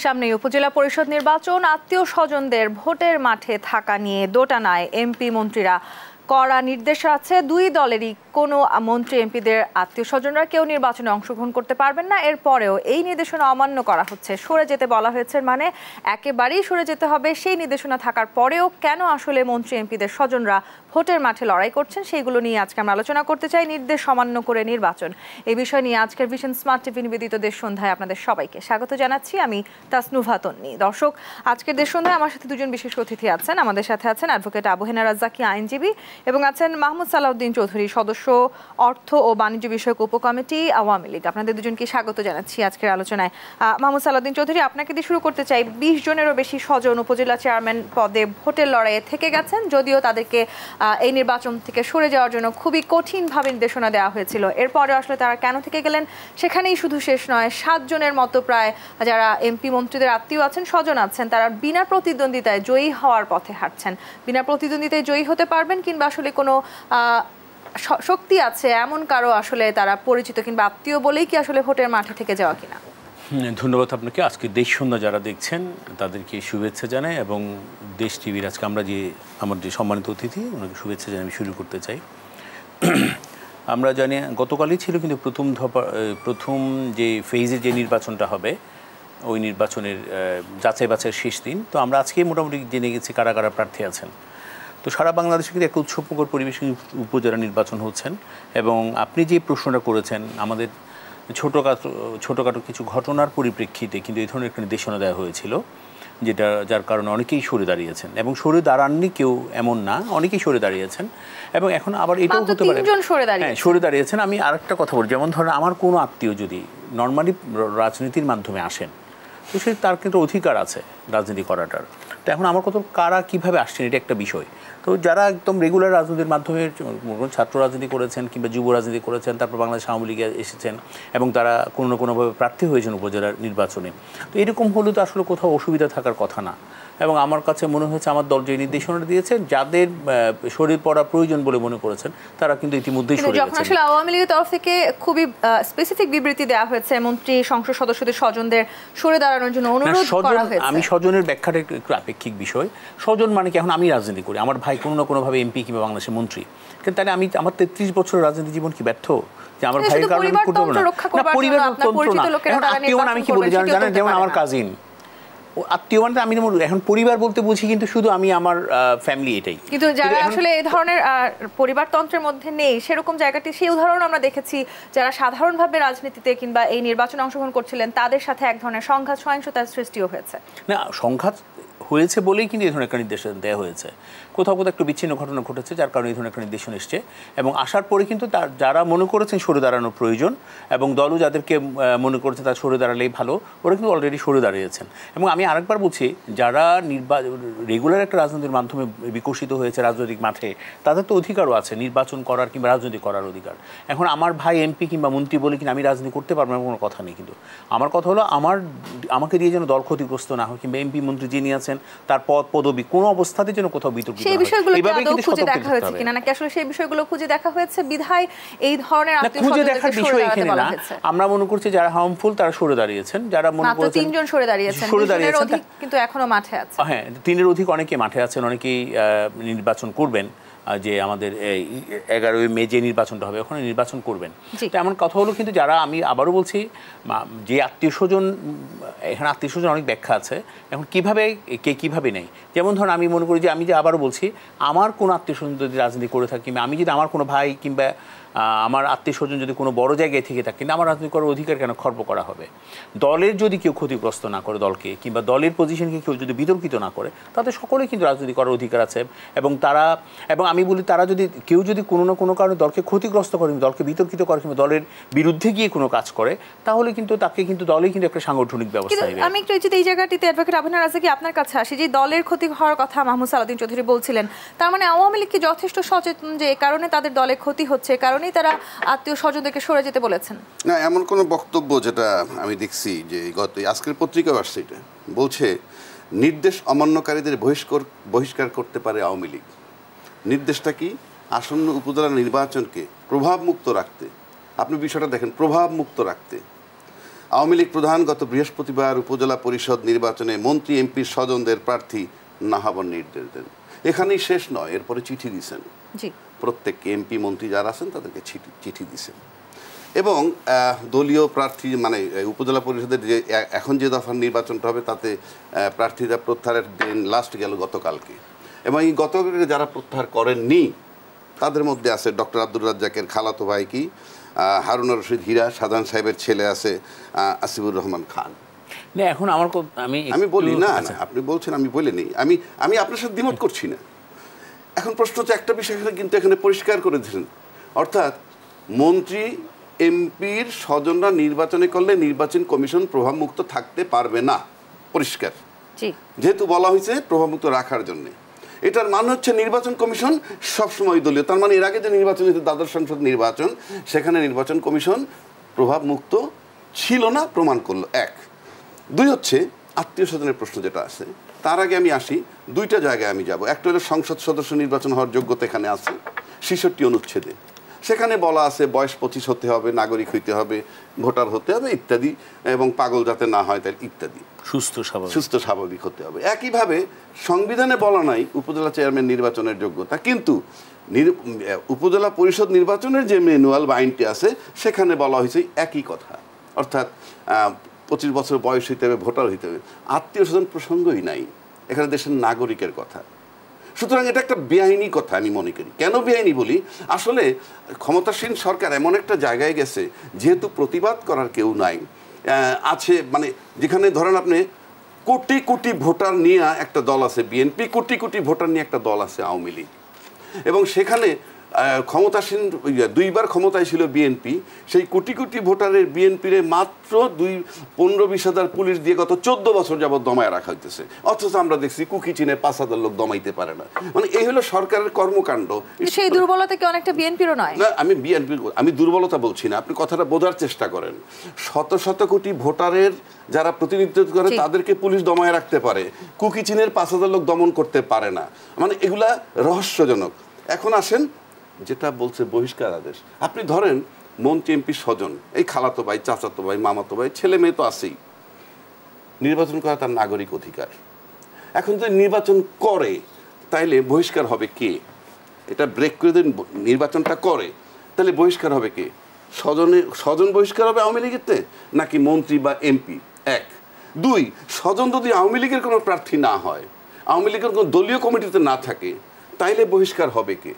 সামনেই উপজেলা পরিষদ নির্বাচন, আত্মীয় স্বজনদের ভোটের মাঠে থাকা নিয়ে দোটানায় এমপি মন্ত্রীরা। কড়া নির্দেশ আছে, দুই দলেরই কোনো মন্ত্রী এমপিদের আত্মীয় স্বজনরা কেউ নির্বাচনে অংশগ্রহণ করতে পারবেন না। এরপরেও এই নির্দেশনা অমান্য করা হচ্ছে, সরে যেতে বলা হয়েছে, মানে একেবারেই সরে যেতে হবে। সেই নির্দেশনা থাকার পরেও কেন আসলে মন্ত্রী এমপিদের স্বজনরা ভোটের মাঠে লড়াই করছেন, সেইগুলো নিয়ে আজকে আমরা আলোচনা করতে চাই। নির্দেশ অমান্য করে নির্বাচন, এই বিষয় নিয়ে আজকের ভিশন স্মার্ট টিভি নিবেদিত দেশ সন্ধ্যায় আপনাদের সবাইকে স্বাগত জানাচ্ছি। আমি তাসনুভা তন্নি। দর্শক, আজকের দেশ সন্ধ্যায় আমার সাথে দুজন বিশেষ অতিথি আছেন। আমাদের সাথে আছেন অ্যাডভোকেট আবু হেনা রাজ্জাকি, আইনজীবী, এবং আছেন মাহমুদ সালাউদ্দিন চৌধুরী, সদস্য অর্থ ও বাণিজ্য বিষয়ক উপকমিটি, আওয়ামী লীগ। আপনাদের দুজনকে স্বাগত জানাচ্ছি আজকের আলোচনায়। মাহমুদ সালাউদ্দিন চৌধুরী, আপনাকে দিয়ে শুরু করতে চাই। 20 জনেরও বেশি স্বজন উপজেলা চেয়ারম্যান পদে ভোটের লড়াইয়ে থেকে গেছেন, যদিও তাদেরকে এই নির্বাচন থেকে সরে যাওয়ার জন্য খুবই কঠিনভাবে নির্দেশনা দেওয়া হয়েছিল। এরপরে আসলে তারা কেন থেকে গেলেন সেখানেই শুধু শেষ নয়, 7 জনের মতো প্রায় যারা এমপি মন্ত্রীদের আত্মীয় আছেন, স্বজন আছেন, তারা বিনা প্রতিদ্বন্দ্বিতায় জয়ী হওয়ার পথে হাঁটছেন। বিনা প্রতিদ্বন্দ্বিতায় জয়ী হতে পারবেন কিংবা আসলে কোনো শক্তি আছে এমন কারো আসলে তারা পরিচিত কিংবা আত্মীয় বলেই কি আসলে ভোটের মাঠে থেকে যাওয়া কিনা? ধন্যবাদ আপনাকে। আজকে দেশ সন্ধ্যা যারা দেখছেন তাদেরকে শুভেচ্ছা জানাই, এবং দেশ টিভির আজকে আমরা আমার যে সম্মানিত অতিথি ওনাকে শুভেচ্ছা জানিয়ে আমি শুরু করতে চাই। আমরা জানি গতকালই ছিল কিন্তু প্রথম যে ফেজে যে নির্বাচনটা হবে ওই নির্বাচনের যাচাই বাছাইয়ের শেষ দিন। তো আমরা আজকেই মোটামুটি জেনে গেছি কারা কারা প্রার্থী আছেন। তো সারা বাংলাদেশে কিন্তু একটা উৎসবমুখর পরিবেশে উপজেলা নির্বাচন হচ্ছেন। এবং আপনি যে প্রশ্নটা করেছেন, আমাদের ছোটোখাটো কিছু ঘটনার পরিপ্রেক্ষিতে কিন্তু এই ধরনের একটা নির্দেশনা দেওয়া হয়েছিল, যার কারণে অনেকেই সরে দাঁড়িয়েছেন, এবং সরে দাঁড়াননি কেউ এমন না, অনেকেই সরে দাঁড়িয়েছেন। এবং এখন আবার এটাও হতে পারে হ্যাঁ সরে দাঁড়িয়েছেন। আমি আরেকটা কথা বলি, যেমন ধরেন আমার কোনো আত্মীয় যদি নর্মালি রাজনীতির মাধ্যমে আসেন, তো তার কিন্তু অধিকার আছে রাজনীতি করাটার। তো এখন আমার কত কারা কীভাবে আসছেন এটা একটা বিষয়। তো যারা একদম রেগুলার রাজনীতির মাধ্যমে ছাত্র রাজনীতি করেছেন কিংবা যুব রাজনীতি করেছেন, তারপর বাংলাদেশ আওয়ামী লীগে এসেছেন এবং তারা কোনো না কোনোভাবে প্রার্থী হয়েছেন উপজেলার নির্বাচনে, তো এরকম হলে তো আসলে কোথাও অসুবিধা থাকার কথা না। এবং আমার কাছে মনে হয়েছে আমার দল যে নির্দেশনা দিয়েছে, যাদের শরীর পড়া প্রয়োজন বলে মনে করেছেন তারা কিন্তু ইতিমধ্যেই সরে গেছেন। আসলে আওয়ামী লীগের তরফ থেকে খুবই স্পেসিফিক বিবৃতি দেওয়া হয়েছে, মন্ত্রী সংসদ সদস্যদের স্বজনদের সরে দাঁড়ানোর জন্য অনুরোধ করা হয়েছে। আমি স্বজনের ব্যাখ্যাটা একটু আপেক্ষিক বিষয়। স্বজন মানে কি, এখন আমি রাজনীতি করি, আমার ভাই কোনো না কোনোভাবে এমপি কিংবা বাংলাদেশের মন্ত্রী, কিন্তু তাহলে আমার 33 বছরের রাজনীতি জীবন কি ব্যর্থ যে আমার ভাইয়ের কারণে করতে পারবো না? পরিবার আমি কি বলি জানেন, যেমন আমার কাজিন আত্মীয়, মানে আমি এখন পরিবার বলতে বুঝি কিন্তু শুধু আমি আমার ফ্যামিলি, এটাই। কিন্তু যারা আসলে এই ধরনের পরিবারতন্ত্রের মধ্যে নেই সেরকম জায়গাটি, সেই উদাহরণ আমরা দেখেছি, যারা সাধারণভাবে রাজনীতিতে কিংবা এই নির্বাচনে অংশগ্রহণ করছিলেন তাদের সাথে এক ধরনের সংঘাত সহিংসতার সৃষ্টিও হয়েছে। না, সংঘাত হয়েছে বলেই কিন্তু এই ধরনের একটা নির্দেশনা দেওয়া হয়েছে। কোথাও কোথাও একটু বিচ্ছিন্ন ঘটনা ঘটেছে, যার কারণে এই ধরনের একটা নির্দেশনা এসছে। এবং আসার পরে কিন্তু যারা মনে করেছেন সরে দাঁড়ানোর প্রয়োজন, এবং দলও যাদেরকে মনে করেছে তারা সরে দাঁড়ালেই ভালো, ওরা কিন্তু অলরেডি সরে দাঁড়িয়েছেন। এবং আমি আরেকবার বলছি, যারা রেগুলার একটা রাজনীতির মাধ্যমে বিকশিত হয়েছে রাজনৈতিক মাঠে, তাদের তো অধিকারও আছে নির্বাচন করার কিংবা রাজনীতি করার অধিকার। এখন আমার ভাই এমপি কিংবা মন্ত্রী বলে কিনা আমি রাজনীতি করতে পারবো না, কোনো কথা নেই। কিন্তু আমার কথা হলো আমাকে দিয়ে যেন দল ক্ষতিগ্রস্ত না হয়, কিংবা এমপি মন্ত্রী যিনি আছেন তার পদবি কোনো অবস্থাতে যেন কোথাও বিতর্কিত হয়। সেই বিষয়গুলো খুঁজে দেখা হয়েছে কিনা, নাকি আসলে সেই বিষয়গুলো খুঁজে দেখা হয়েছে বিধায় এই ধরনের খুঁজে দেখার বিষয় এখানে না। আমরা মনে করছি যারা হার্মফুল তারা সরে দাঁড়িয়েছেন, যারা মনে করেছেন 3 জন সরে দাঁড়িয়েছেন, কিন্তু এখনো মাঠে আছে। হ্যাঁ, 3-এর অধিক অনেকে মাঠে আছেন, অনেকেই নির্বাচন করবেন। যে আমাদের 11ই মে যে নির্বাচনটা হবে ওখানে নির্বাচন করবেন। তো এমন কথা হলো, কিন্তু যারা, আমি আবারও বলছি, যে আত্মীয় স্বজন, এখানে আত্মীয় স্বজন অনেক ব্যাখ্যা আছে, এখন কীভাবে কে কীভাবে নেই। যেমন ধরুন আমি মনে করি যে আমি যে আবারও বলছি, আমার কোনো আত্মীয় স্বজন যদি রাজনীতি করে থাকি, আমি যদি আমার কোনো ভাই কিংবা আমার আত্মীয় স্বজন যদি কোনো বড় জায়গায় থেকে থাকে, কিন্তু আমার রাজনীতি করার অধিকার কেন খর্ব করা হবে? দলের যদি কেউ ক্ষতিগ্রস্ত না করে দলকে, কিংবা দলের পজিশনকে কেউ যদি বিতর্কিত না করে, তাদের সকলেই কিন্তু রাজনীতি করার অধিকার আছে। এবং আমি বলি, তারা যদি কেউ যদি কোনো না কোনো কারণে দলকে ক্ষতিগ্রস্ত করে, দলকে বিতর্কিত করে, কিংবা দলের বিরুদ্ধে গিয়ে কোনো কাজ করে, তাহলে কিন্তু তাকে কিন্তু দলেই কিন্তু একটা সাংগঠনিক ব্যবস্থা নেবে। আমি একটু এই জায়গাটিতে অ্যাডভোকেট আবু হেনা রাজ্জাকি আপনার কাছে আসি, যে দলের ক্ষতি হওয়ার কথা মাহমুদ সালাউদ্দিন চৌধুরী বলছিলেন, তার মানে আওয়ামী লীগ কি যথেষ্ট সচেতন যে এই কারণে তাদের দলের ক্ষতি হচ্ছে, কারণেই তারা আত্মীয় স্বজনদেরকে সরে যেতে বলেছেন? না, এমন কোনো বক্তব্য যেটা আমি দেখছি যে আজকের পত্রিকাও আসছে, এটা বলছে নির্দেশ অমান্যকারীদের বহিষ্কার করতে পারে আওয়ামী লীগ। নির্দেশটা কি? আসন্ন উপজেলা নির্বাচনকে প্রভাবমুক্ত রাখতে। আপনি বিষয়টা দেখেন, প্রভাবমুক্ত রাখতে। আওয়ামী লীগ প্রধান গত বৃহস্পতিবার উপজেলা পরিষদ নির্বাচনে মন্ত্রী এমপির স্বজনদের প্রার্থী না হবার নির্দেশ দেন। এখানেই শেষ নয়, এরপরে চিঠি দিয়েছেন প্রত্যেককে, এমপি মন্ত্রী যারা আছেন তাদেরকে চিঠি দিয়েছেন এবং দলীয় প্রার্থী মানে উপজেলা পরিষদের যে এখন যে দফার নির্বাচনটা হবে তাতে প্রার্থীরা প্রত্যাহারের দিন লাস্ট গেল গতকালকে, এবং এই গতকালকে যারা প্রত্যাহার করেননি তাদের মধ্যে আছে ডক্টর আব্দুর রাজ্জাকের খালাতো ভাই কি হারুনুর রশিদ হীরা, সাধারণ সাহেবের ছেলে আছে আসিফুর রহমান খান। না এখন আমার আমি বলি না, আপনি বলছেন আমি বলিনি, আমি আপনার সাথে দ্বিমত করছি না। এখন প্রশ্ন হচ্ছে একটা বিষয় কিন্তু এখানে পরিষ্কার করে দিয়েছেন, অর্থাৎ মন্ত্রী এমপির স্বজনরা নির্বাচনে করলে নির্বাচন কমিশন প্রভাবমুক্ত থাকতে পারবে না, পরিষ্কার, যেহেতু বলা হয়েছে প্রভাবমুক্ত রাখার জন্য। এটার মানে হচ্ছে নির্বাচন কমিশন সবসময় দলীয়, তার মানে এর আগে যে নির্বাচন হয়েছে দ্বাদশ সংসদ নির্বাচন, সেখানে নির্বাচন কমিশন প্রভাবমুক্ত ছিল না, প্রমাণ করলো। এক। দুই হচ্ছে আত্মীয় স্বজনের প্রশ্ন যেটা আছে, তার আগে আমি আসি, দুইটা জায়গায় আমি যাব। একটা হলো সংসদ সদস্য নির্বাচন হওয়ার যোগ্যতা এখানে আছে 66 অনুচ্ছেদে, সেখানে বলা আছে বয়স 25 হতে হবে, নাগরিক হইতে হবে, ভোটার হতে হবে ইত্যাদি, এবং পাগল যাতে না হয় তাই ইত্যাদি, সুস্থ স্বাভাবিক হতে হবে। একইভাবে সংবিধানে বলা নাই উপজেলা চেয়ারম্যান নির্বাচনের যোগ্যতা, কিন্তু উপজেলা পরিষদ নির্বাচনের যে ম্যানুয়াল বা আইনটি আছে সেখানে বলা হয়েছে একই কথা, অর্থাৎ 25 বছর বয়স হইতে হবে, ভোটার হইতে হবে। আত্মীয় স্বজন প্রসঙ্গই নাই, এখানে দেশের নাগরিকের কথা। সুতরাং এটা একটা বেআইনি কথা আমি মনে করি। কেন বেআইনি বলি, আসলে ক্ষমতাসীন সরকার এমন একটা জায়গায় গেছে যেহেতু প্রতিবাদ করার কেউ নাই আছে, মানে যেখানে ধরেন আপনি কোটি কোটি ভোটার নিয়ে একটা দল আছে বিএনপি, কোটি কোটি ভোটার নিয়ে একটা দল আছে আওয়ামী লীগ, এবং সেখানে ক্ষমতাসীন দুইবার ক্ষমতায় ছিল বিএনপি, সেই কোটি কোটি ভোটারের বিএনপির মাত্র 15-20 হাজার পুলিশ দিয়ে গত 14 বছর যাবৎ দমায় রাখা হইতেছে, অথচ আমরা দেখছি কুকি চিনে 5 হাজার লোক দমাইতে পারে না। মানে এই হলো সরকারের কর্মকাণ্ড। সেই দুর্বলতা কি অনেকটা বিএনপিরও নয়? না, আমি দুর্বলতা বলছি না, আপনি কথাটা বোঝার চেষ্টা করেন। শত শত কোটি ভোটারের যারা প্রতিনিধিত্ব করে তাদেরকে পুলিশ দমায় রাখতে পারে, কুকি চিনের 5 হাজার লোক দমন করতে পারে না, মানে এগুলা রহস্যজনক। এখন আসেন যেটা বলছে বহিষ্কার আদেশ, আপনি ধরেন মন্ত্রী এমপি স্বজন, এই খালাতো ভাই, চাচাতো ভাই, মামাতো ভাই, ছেলে মেয়ে তো আছেই, নির্বাচন করা তার নাগরিক অধিকার। এখন যদি নির্বাচন করে তাইলে বহিষ্কার হবে কে? এটা ব্রেক করে দিন, নির্বাচনটা করে তাহলে বহিষ্কার হবে কে? স্বজন বহিষ্কার হবে আওয়ামী লীগেরতে নাকি মন্ত্রী বা এমপি? এক। দুই, স্বজন যদি আওয়ামী লীগের কোনো প্রার্থী না হয়, আওয়ামী লীগের কোনো দলীয় কমিটিতে না থাকে, তাইলে বহিষ্কার হবে কে?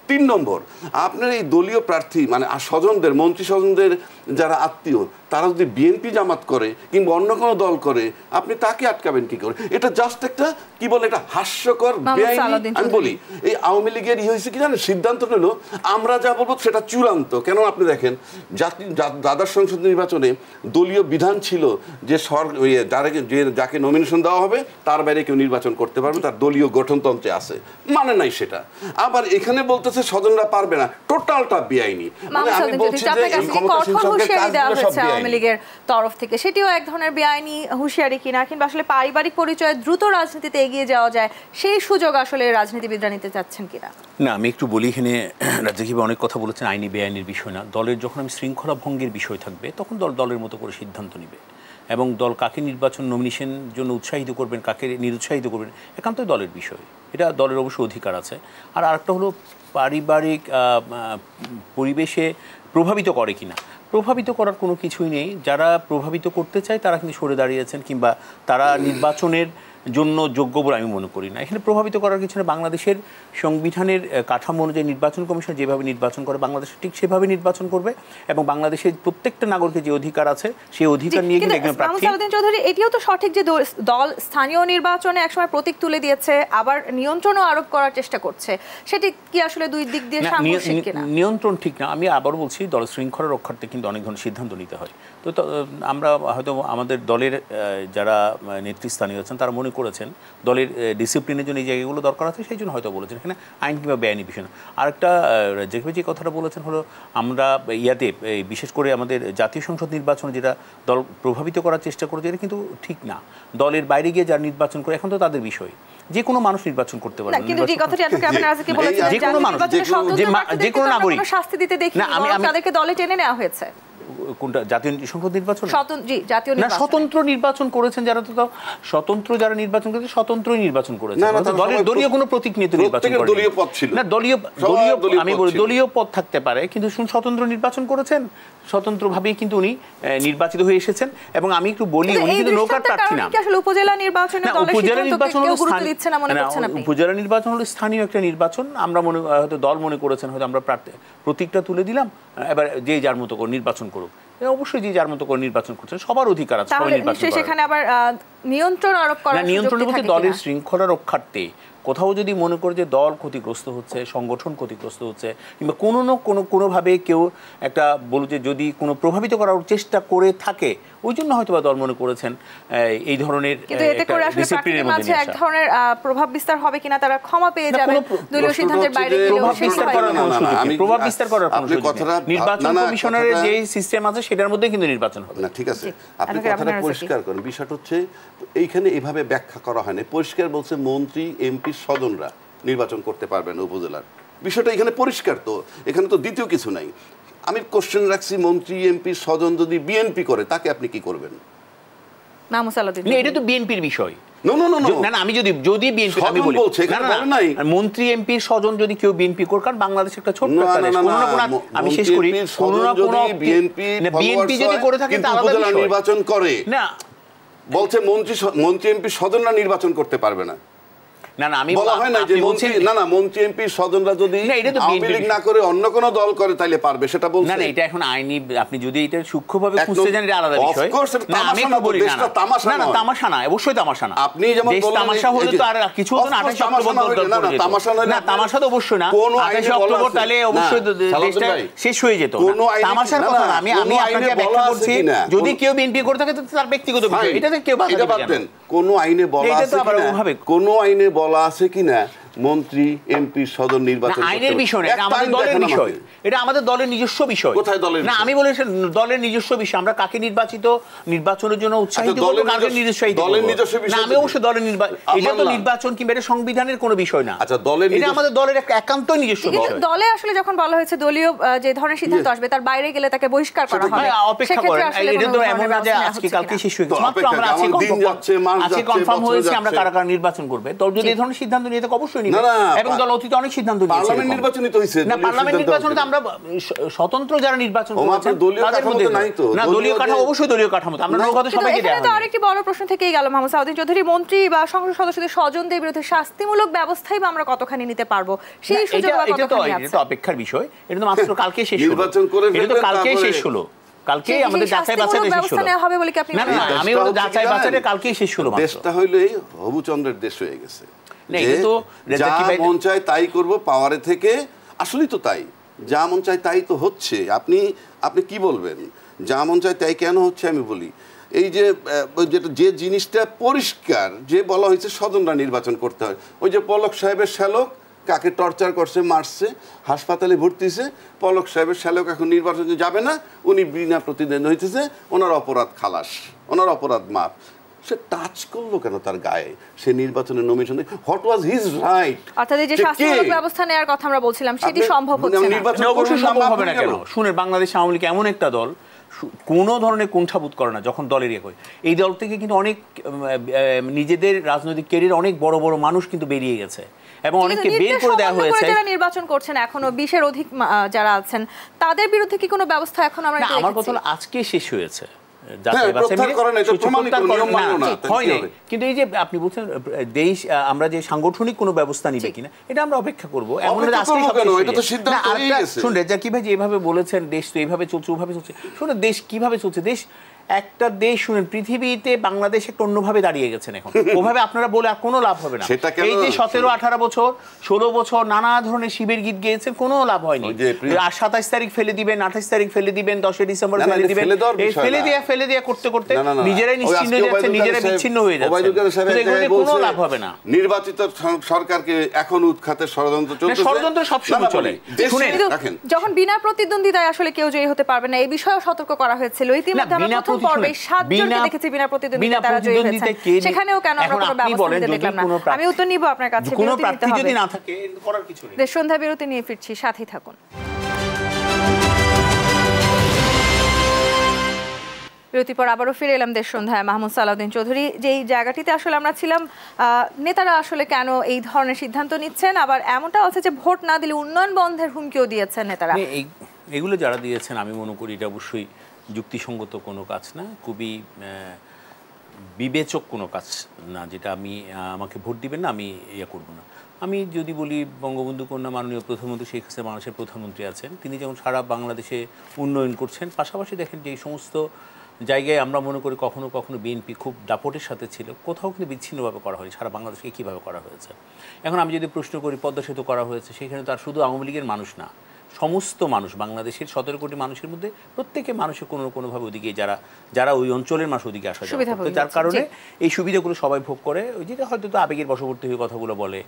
3 নম্বর, আপনার এই দলীয় প্রার্থী মানে স্বজনদের, মন্ত্রী স্বজনদের যারা আত্মীয়, তারা যদি বিএনপি জামাত করে কিংবা অন্য কোনো দল করে, আপনি তাকে আটকাবেন কি করে? এটা জাস্ট একটা কি বলে, এটা হাস্যকর বেআইনি। আমি বলি এই আওয়ামী লীগের হয়েছে কি জানেন, সিদ্ধান্ত নিল আমরা যা বলবো সেটা চূড়ান্ত। কেন আপনি দেখেন দ্বাদশ সংসদ নির্বাচনে দলীয় বিধান ছিল যে যাকে নমিনেশন দেওয়া হবে তার বাইরে কেউ নির্বাচন করতে পারবে, তার দলীয় গঠনতন্ত্রে আছে, মানে নাই সেটা। আবার এখানে বলতেছে স্বজনরা পারবে না, টোটালটা বেআইনি। মানে আমি বলছি যে এই ক্ষমতাসীন সরকার আওয়ামী লীগের তরফ থেকে সেটিও এক ধরনের বেআইনি হুঁশিয়ারি কিনা, কিংবা আসলে পারিবারিক পরিচয়ে দ্রুত রাজনীতিতে এগিয়ে যাওয়া যায় সেই সুযোগ আসলে রাজনীতিবিদরা নিতে চাচ্ছেন কিনা? না, আমি একটু বলি, এখানে রাজ্জাকিব অনেক কথা বলেছেন, আইনি বেআইনির বিষয় না। দলের যখন আমি শৃঙ্খলা ভঙ্গের বিষয় থাকবে তখন দলের মতো করে সিদ্ধান্ত নেবে, এবং দল কাকে নির্বাচন নমিনেশন জন্য উৎসাহিত করবেন, কাকে নিরুৎসাহিত করবেন, একান্তই দলের বিষয়, এটা দলের অবশ্য অধিকার আছে। আর আরেকটা হলো পারিবারিক পরিবেশে প্রভাবিত করে কিনা। প্রভাবিত করার কোনো কিছুই নেই, যারা প্রভাবিত করতে চায় তারা কিন্তু সরে দাঁড়িয়েছেন, কিংবা তারা নির্বাচনের জন্য যোগ্য বলে আমি মনে করি না। এখানে প্রভাবিত করার কিছু না, বাংলাদেশের সংবিধানের কাঠামো অনুযায়ী নির্বাচন কমিশন যেভাবে নির্বাচন করে বাংলাদেশে ঠিক সেভাবে নির্বাচন করবে, এবং বাংলাদেশের প্রত্যেকটা নাগরিকের যে অধিকার আছে সেই অধিকার নিয়ে কিন্তু একজন প্রার্থী। চৌধুরী, এটিও তো সঠিক যে দল স্থানীয় নির্বাচনে একসময় প্রতীক তুলে দিয়েছে, আবার নিয়ন্ত্রণও আরোপ করার চেষ্টা করছে, সেটি কি আসলে দুই দিক দিয়ে সাংঘর্ষিক কিনা? নিয়ন্ত্রণ ঠিক না, আমি আবার বলছি দলের শৃঙ্খলা রক্ষার্থে কিন্তু অনেক ধরনের সিদ্ধান্ত নিতে হয়। তো আমরা হয়তো আমাদের দলের যারা নেতৃস্থানীয় আছেন তারা মনে করেছেন দলের ডিসিপ্লিনের জন্য এই জায়গাগুলো দরকার আছে, সেই জন্য হয়তো বলেছেন, এখানে আইন কিংবা বেআইনি বিষয় না। আরেকটা যে কথাটা বলেছেন হলো আমরা বিশেষ করে আমাদের জাতীয় সংসদ নির্বাচনে যেটা দল প্রভাবিত করার চেষ্টা করেছে, এটা কিন্তু ঠিক না। দলের বাইরে গিয়ে যারা নির্বাচন করে এখন তো তাদের বিষয়, যে কোনো মানুষ নির্বাচন করতে পারবে, যে কোনো নাগরিক শাস্তি দিতে দেখি তাদেরকে দলে টেনে নেওয়া হয়েছে। কোনটা জাতীয় সংসদ নির্বাচন? জি, জাতীয় না, স্বতন্ত্র নির্বাচন করেছেন যারা, তো স্বতন্ত্র যারা নির্বাচন করেছে স্বতন্ত্রই নির্বাচন করেছে, দলীয় কোনো প্রতীক নিয়ে নির্বাচন করেন। দলীয় পদ ছিল না, দলীয় আমি বলি দলীয় পদ থাকতে পারে, কিন্তু স্বতন্ত্র নির্বাচন করেছেন, স্বতন্ত্রভাবেই কিন্তু উনি নির্বাচিত হয়ে এসেছেন। এবং আমি একটু বলি, উনি কিন্তু নৌকার প্রার্থী না। উপজেলা নির্বাচনে উপজেলা নির্বাচন উপজেলা নির্বাচন হলো স্থানীয় একটা নির্বাচন। আমরা হয়তো দল মনে করেছেন হয়তো আমরা প্রতীকটা তুলে দিলাম, এবার যে যার মতো করে নির্বাচন করুক। অবশ্যই যে যার মতো করে নির্বাচন করছেন, সবার অধিকার আছে সবাই নির্বাচন করার। সেখানে আবার নিয়ন্ত্রণ আরোপ করা, নিয়ন্ত্রণ বলতে দলের শৃঙ্খলা রক্ষার্থে কোথাও যদি মনে করে যে দল ক্ষতিগ্রস্ত হচ্ছে, সংগঠন ক্ষতিগ্রস্ত হচ্ছে, কিংবা কোনোভাবে কেউ একটা বলুন যে যদি কোনো প্রভাবিত করার চেষ্টা করে থাকে, ওই জন্য হয়তো বা দল মনে করেছেন এই ধরনের ডিসিপ্লিনের মধ্যে এক ধরনের প্রভাব বিস্তার হবে কিনা, তারা ক্ষমা পেয়ে যাবে দলীয় সিদ্ধান্তের বাইরে গেলেও। প্রভাব বিস্তার করার কোনো সুযোগ নেই। নির্বাচন কমিশনারের যে সিস্টেম আছে সেটার মধ্যে কিন্তু নির্বাচন হবে না। ঠিক আছে, আপনি কথাটা পরিষ্কার করেন। বিষয়টা হচ্ছে এইখানে এভাবে ব্যাখ্যা করা হয় না। পরিষ্কার বলছে মন্ত্রী এমপি স্বজনরা নির্বাচন করতে পারবেন উপজেলার। বিষয়টা এখানে পরিষ্কার, তো এখানে তো দ্বিতীয় কিছু নাই। আমি কোশ্চেন রাখছি, মন্ত্রী এমপি স্বজন যদি বিএনপি করে তাকে আপনি কি করবেন? এটা তো বিএনপির বিষয়। আমি যদি বিএনপি আমি বলি মন্ত্রী এমপির স্বজন যদি কেউ বিএনপি করে, কারণ বাংলাদেশ একটা ছোট্ট আমি শেষ করি, বিএনপি যদি করে থাকে নির্বাচন করে না, বলছে মন্ত্রী এমপি স্বজনরা নির্বাচন করতে পারবে না। আমি বলা হয় না যে মন্ত্রী এমপি স্বজনরা যদি আওয়ামী লীগ না করে অন্য কোনো দল করে তাইলে পারবে, সেটা বলছে না। এটা এখন আইনি, আপনি যদি এটা সূক্ষ্মভাবে খুঁজতে জানেন এটা আলাদা বিষয়। আমি বলি না, তামাশা না, অবশ্যই তামাশা না। আপনি যেমন তামাশা হলে তো আর কিছু হতো না। 28 অক্টোবর না, তামাশা তো অবশ্যই না। 28 অক্টোবর তাহলে অবশ্যই দেশটা শেষ হয়ে যেত। তামাশার কথা না, আমি আপনাকে ব্যাখ্যা করছি, যদি কেউ বিএনপি করে থাকে তার ব্যক্তিগত বিষয়, এটাতে কেউ বাধা দিবেন। কোন আইনে বলা আছে কিনা, কোন আইনে বলা আছে কিনা মন্ত্রী এমপি স্বজন নির্বাচন আইনের বিষয় না, এটা আমাদের দলের বিষয়, এটা আমাদের দলের নিজস্ব বিষয়। কোথায় দলের? না, আমি বলি দলের নিজস্ব বিষয়। আমরা কাকে নির্বাচনের জন্য উৎসাহিত করব, কাকে নিরুৎসাহিত করব, না আমি অবশ্যই দলের এটা তো নির্বাচন কিংবা এটা সংবিধানের কোনো বিষয় না। আচ্ছা, দলের এটা আমাদের দলের একটা একান্ত নিজস্ব বিষয়। দলে আসলে যখন বলা হয়েছে দলীয় যে ধরনের সিদ্ধান্ত আসবে তার বাইরে গেলে তাকে বহিষ্কার করা হবে, অপেক্ষা করেন। এটা তো এমন না যে আজকে কালকে শেষ হয়ে গেছে, মাত্র আমরা আজকে কনফার্ম হয়েছে আমরা কারা কারা নির্বাচন করবে। দল যদি এই ধরনের সিদ্ধান্ত নিয়ে থাকে অবশ্যই নিবে, এবং দল অতীতে অনেক সিদ্ধান্ত নিয়েছে। পার্লামেন্ট নির্বাচনই তো হইছে না, পার্লামেন্ট নির্বাচনে আমরা স্বতন্ত্র যারা নির্বাচন করেছেন তাদের মধ্যে নাই তো। না, দলীয় কাঠামো অবশ্যই দলীয় কাঠামো আমরা নৌকাতে সবাইকে দেয়া হয়। তো আরেকটি বড় প্রশ্ন থেকেই গেল মোহাম্মদ সাউদ্দিন চৌধুরী, মন্ত্রী বা সংসদ সদস্যদের স্বজনদের বিরুদ্ধে শাস্তিমূলক ব্যবস্থাই বা আমরা কতখানি নিতে পারবো, সেই সুযোগ কতখানি আছে? এটা তো অপেক্ষার বিষয়। এটা তো মাত্র কালকে শেষ হলো, নির্বাচন করে এটা তো কালকেই শেষ হলো, কালকেই আমাদের যাচাই বাছাই শেষ হলো। হবে বলে কি আপনি? না, আমি বলতে যাচাই বাছাইটা কালকেই শেষ হলো। দেশটা হইলো এই হবুচন্দ্রের দেশ হয়ে গেছে। যা মন চায় তাই করব পাওয়ারে থেকে, আসলেই তো তাই, যা মন চায় তাই তো হচ্ছে। আপনি কি বলবেন যা মন চায় তাই কেন হচ্ছে? আমি বলি এই যে জিনিসটা পরিষ্কার, যে বলা হয়েছে স্বজনরা নির্বাচন করতে হয়। ওই যে পলক সাহেবের শ্যালক কাকে টর্চার করছে, মারছে, হাসপাতালে ভর্তিছে, পলক সাহেবের শ্যালক এখন নির্বাচনে যাবে না, উনি বিনা প্রতিদ্বন্দ্বী হইতেছে, ওনার অপরাধ খালাস, ওনার অপরাধ মাপ। সে টাচ করলো কেন তার গায়ে? সে নির্বাচনে nomination, what was his right? অর্থাৎ এই যে শাস্তিমূলক ব্যবস্থা নেওয়ার কথা আমরা বলছিলাম, সেটি সম্ভব হচ্ছে না। অবশ্যই সম্ভব হবে না। কেন? শুনে, বাংলাদেশ আওয়ামী লীগ এমন একটা দল কোনো ধরনের কুণ্ঠাবোধ করে না যখন দলের ইয়ে করে। এই দল থেকে কিন্তু অনেক নিজেদের রাজনৈতিক ক্যারিয়ার অনেক বড় বড় মানুষ কিন্তু বেরিয়ে গেছে এবং অনেককে বের করে দেওয়া হয়েছে। যারা নির্বাচন করছেন এখনো 20-এর অধিক যারা আছেন, তাদের বিরুদ্ধে কি কোনো ব্যবস্থা এখন আমরা দেখেছি? আমার কথা হলো আজকে শেষ হয়েছে, কিন্তু এই যে আপনি বলছেন দেশ আমরা যে সাংগঠনিক কোনো ব্যবস্থা নিবে কিনা, এটা আমরা অপেক্ষা করবো। শুনে জাকির ভাই যেভাবে বলেছেন দেশ তো এইভাবে চলছে, ওভাবে চলছে। শুনে দেশ কিভাবে চলছে, দেশ একটা দেশ, শুনেন পৃথিবীতে বাংলাদেশ একটা অন্যভাবে দাঁড়িয়ে গেছেন এখন। ওভাবে আপনারা বলে আর কোনো লাভ হবে না। এই যে 17-18 বছর 16 বছর নানা ধরনের শিবের গীত গেয়েছেন, কোনো লাভ হয়নি। আর 27 তারিখ ফেলে দিবেন, 28 তারিখ ফেলে দিবেন, 10 ডিসেম্বর ফেলে দিবেন, ফেলে দেওয়া করতে করতে নিজেরাই নিশ্চিন্ন হয়ে যাচ্ছে, নিজেরাই বিচ্ছিন্ন হয়ে যাচ্ছে, কোনো লাভ হবে না। নির্বাচিত সরকারকে এখন উৎখাতের ষড়যন্ত্র চলছে, ষড়যন্ত্র সবসময় চলে। যখন বিনা প্রতিদ্বন্দ্বিতায় আসলে কেউ জয়ী হতে পারবে না, এই বিষয়ে সতর্ক করা হয়েছিল ইতিমধ্যে। আমরা প্রথম পর্বে 7 জনকে দেখেছি বিনা প্রতিদ্বন্দ্বিতায় তারা জয়ী হয়েছে, সেখানেও কেন আমরা কোনো ব্যবস্থা নিতে দেখলাম না? আমি উত্তর নিব আপনার কাছে। কোনো প্রার্থী যদি না থাকে করার কিছু নেই। সন্ধ্যা বিরতি নিয়ে ফিরছি, সাথেই থাকুন। বিরতির পর আবারও ফিরে এলাম দেশ সন্ধ্যায়। মাহমুদ সালাউদ্দিন চৌধুরী, যেই জায়গাটিতে আসলে আমরা ছিলাম, নেতারা আসলে কেন এই ধরনের সিদ্ধান্ত নিচ্ছেন, আবার এমনটা আছে যে ভোট না দিলে উন্নয়ন বন্ধের হুমকিও দিয়েছেন নেতারা। এগুলো যারা দিয়েছেন আমি মনে করি এটা অবশ্যই যুক্তিসঙ্গত কোনো কাজ না, খুবই বিবেচক কোনো কাজ না, যেটা আমাকে ভোট দিবেন না আমি ইয়ে করবো না। আমি যদি বলি বঙ্গবন্ধু কন্যা মাননীয় প্রধানমন্ত্রী শেখ হাসিনা বাংলাদেশের প্রধানমন্ত্রী আছেন, তিনি যেমন সারা বাংলাদেশে উন্নয়ন করছেন, পাশাপাশি দেখেন যে এই সমস্ত জায়গায় আমরা মনে করি কখনো কখনো বিএনপি খুব দাপটের সাথে ছিল, কোথাও কিন্তু বিচ্ছিন্নভাবে করা হয়নি, সারা বাংলাদেশকে কীভাবে করা হয়েছে। এখন আমি যদি প্রশ্ন করি পদ্মা সেতু করা হয়েছে, সেখানে তো আর শুধু আওয়ামী লীগের মানুষ না, সমস্ত মানুষ, বাংলাদেশের 17 কোটি মানুষের মধ্যে প্রত্যেকে মানুষের কোনো কোনোভাবে ওদিকে যারা ওই অঞ্চলের মানুষ ওদিকে আসা যাওয়া করতে, যার কারণে এই সুবিধাগুলো সবাই ভোগ করে। ওই যেটা হয়তো তো আবেগের বশবর্তী হয়ে কথাগুলো বলে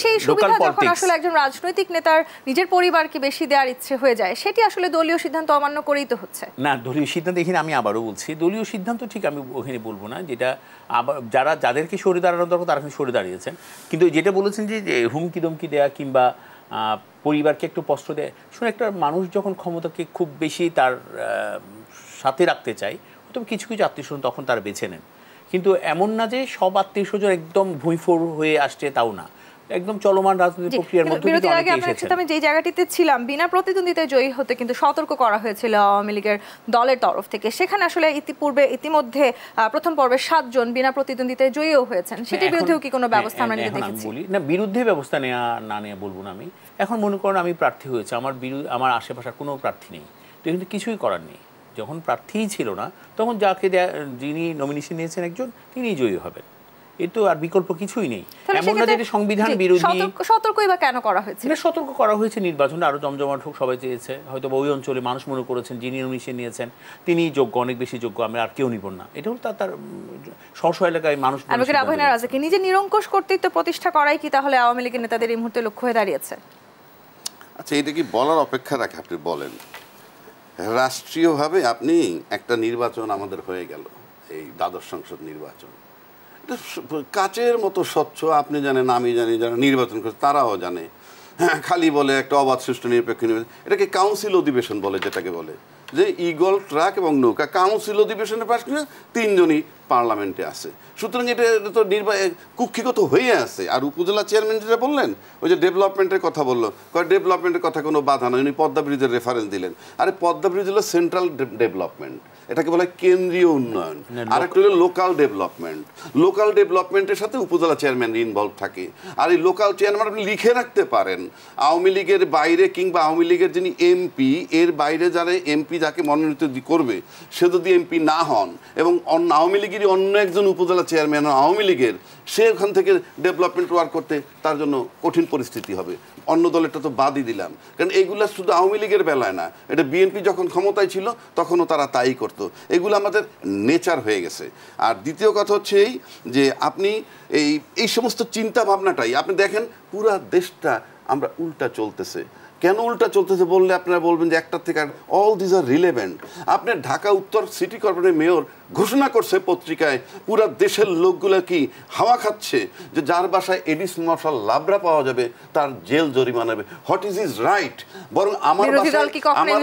সেই সুবিধা যখন আসলে একজন রাজনৈতিক নেতার নিজের পরিবারকে বেশি দেওয়ার ইচ্ছে হয়ে যায়, সেটি আসলে দলীয় সিদ্ধান্ত অমান্য করেই তো হচ্ছে। না, দলীয় সিদ্ধান্ত এখানে আমি আবারও বলছি, দলীয় সিদ্ধান্ত ঠিক আমি ওখানে বলবো না, যেটা আবার যাদেরকে সরে দাঁড়ানো দরকার তারা কিন্তু সরে দাঁড়িয়েছেন। কিন্তু যেটা বলেছেন যে হুমকি দমকি দেওয়া কিংবা পরিবারকে একটু কষ্ট দেয়, শুনে একটা মানুষ যখন ক্ষমতাকে খুব বেশি তার সাথে রাখতে চায়, তবে কিছু কিছু আত্মীয়স্বজন তখন তারা বেছে নেন। কিন্তু এমন না যে সব আত্মীয়স্বজন একদম ভুঁইফোর হয়ে আসছে, তাও না, একদম চলমান রাজনৈতিক প্রক্রিয়ার মধ্যে দিয়ে অনেকে এসেছেন। আমি যে জায়গাটিতে ছিলাম, বিনা প্রতিদ্বন্দ্বিতায় জয়ী হতে কিন্তু সতর্ক করা হয়েছিল আওয়ামী লীগের দলের তরফ থেকে। সেখানে আসলে ইতিমধ্যে প্রথম পর্বে 7 জন বিনা প্রতিদ্বন্দ্বিতায় জয়ীও হয়েছেন। সেটির বিরুদ্ধেও কি কোনো ব্যবস্থা আমরা নিতে দেখেছি? বলি না, বিরুদ্ধে ব্যবস্থা নেওয়া না নেওয়া বলবো না আমি। এখন মনে করেন আমি প্রার্থী হয়েছে, আমার আশেপাশের কোনো প্রার্থী নেই, তো কিন্তু কিছুই করার নেই। যখন প্রার্থীই ছিল না, তখন যিনি নমিনেশন নিয়েছেন একজন, তিনিই জয়ী হবেন, এ তো আর বিকল্প কিছুই নেই। এমন না যে সংবিধান বিরোধী। সতর্কই বা কেন করা হয়েছে? সতর্ক করা হয়েছে, নির্বাচনটা আরো জমজমাট হোক সবাই চেয়েছে, হয়তো ওই অঞ্চলে মানুষ মনে করেছেন যিনি নমিনেশন নিয়েছেন তিনি যোগ্য, অনেক বেশি যোগ্য, আমরা আর কেউ নিব না। এটা হলো তার স্ব এলাকায় মানুষ। নিজে নিরঙ্কুশ কর্তৃত্ব প্রতিষ্ঠা করাই কি তাহলে আওয়ামী লীগের নেতাদের এই মুহূর্তে লক্ষ্য হয়ে দাঁড়িয়েছে? আচ্ছা, এটা কি বলার অপেক্ষা রাখে? আপনি বলেন, রাষ্ট্রীয়ভাবে আপনি একটা নির্বাচন আমাদের হয়ে গেল, এই দ্বাদশ সংসদ নির্বাচন, এটা কাচের মতো স্বচ্ছ, আপনি জানেন, আমি জানি, যারা নির্বাচন করছে তারাও জানে। হ্যাঁ, খালি বলে একটা অবাধ সুষ্ঠু নিরপেক্ষ নির্বাচন, এটাকে কাউন্সিল অধিবেশন বলে, যেটাকে বলে যে ঈগল, ট্রাক এবং নৌকা কাউন্সিল অধিবেশনে পাশ করে 3 জনই পার্লামেন্টে আছে। সুতরাং এটা তো কুক্ষিগত হয়ে আছে। আর উপজেলা চেয়ারম্যান যেটা বললেন, ওই যে ডেভেলপমেন্টের কথা বললো, ডেভেলপমেন্টের কথা কোনো বাধা নয়, উনি পদ্মা ব্রিজের রেফারেন্স দিলেন। আরে পদ্মা ব্রিজ হলো সেন্ট্রাল ডেভেলপমেন্ট, এটাকে বলে কেন্দ্রীয় উন্নয়ন, আর একটা হলো লোকাল ডেভেলপমেন্ট। লোকাল ডেভেলপমেন্টের সাথে উপজেলা চেয়ারম্যান ইনভলভ থাকে। আর এই লোকাল চেয়ারম্যান আপনি লিখে রাখতে পারেন, আওয়ামী লীগের বাইরে কিংবা আওয়ামী লীগের যিনি এমপি, এর বাইরে যারা এমপি যাকে মনোনীত করবে, সে যদি এমপি না হন এবং আওয়ামী লীগেরই অন্য একজন উপজেলা চেয়ারম্যান আওয়ামী লীগের, সে ওখান থেকে ডেভেলপমেন্ট ওয়ার্ক করতে তার জন্য কঠিন পরিস্থিতি হবে। অন্য দলেরটা তো বাদই দিলাম, কারণ এইগুলা শুধু আওয়ামী লীগের বেলায় না, এটা বিএনপি যখন ক্ষমতায় ছিল তখনও তারা তাই করতো। এগুলো আমাদের নেচার হয়ে গেছে। আর দ্বিতীয় কথা হচ্ছে এই যে আপনি এই সমস্ত চিন্তা ভাবনাটাই আপনি দেখেন, পুরা দেশটা আমরা উল্টা চলতেছে। কেন উল্টা চলতেছে বললে আপনারা বলবেন যে একটার থেকে অল দিস আর রিলেভেন্ট। আপনার ঢাকা উত্তর সিটি কর্পোরেশনের মেয়র ঘোষণা করছে পত্রিকায়, পুরা দেশের লোকগুলো কি হাওয়া খাচ্ছে যে যার বাসায় এডিস মশাল লাবড়া পাওয়া যাবে তার জেল জরিমানা হবে। What is right? বরং আমার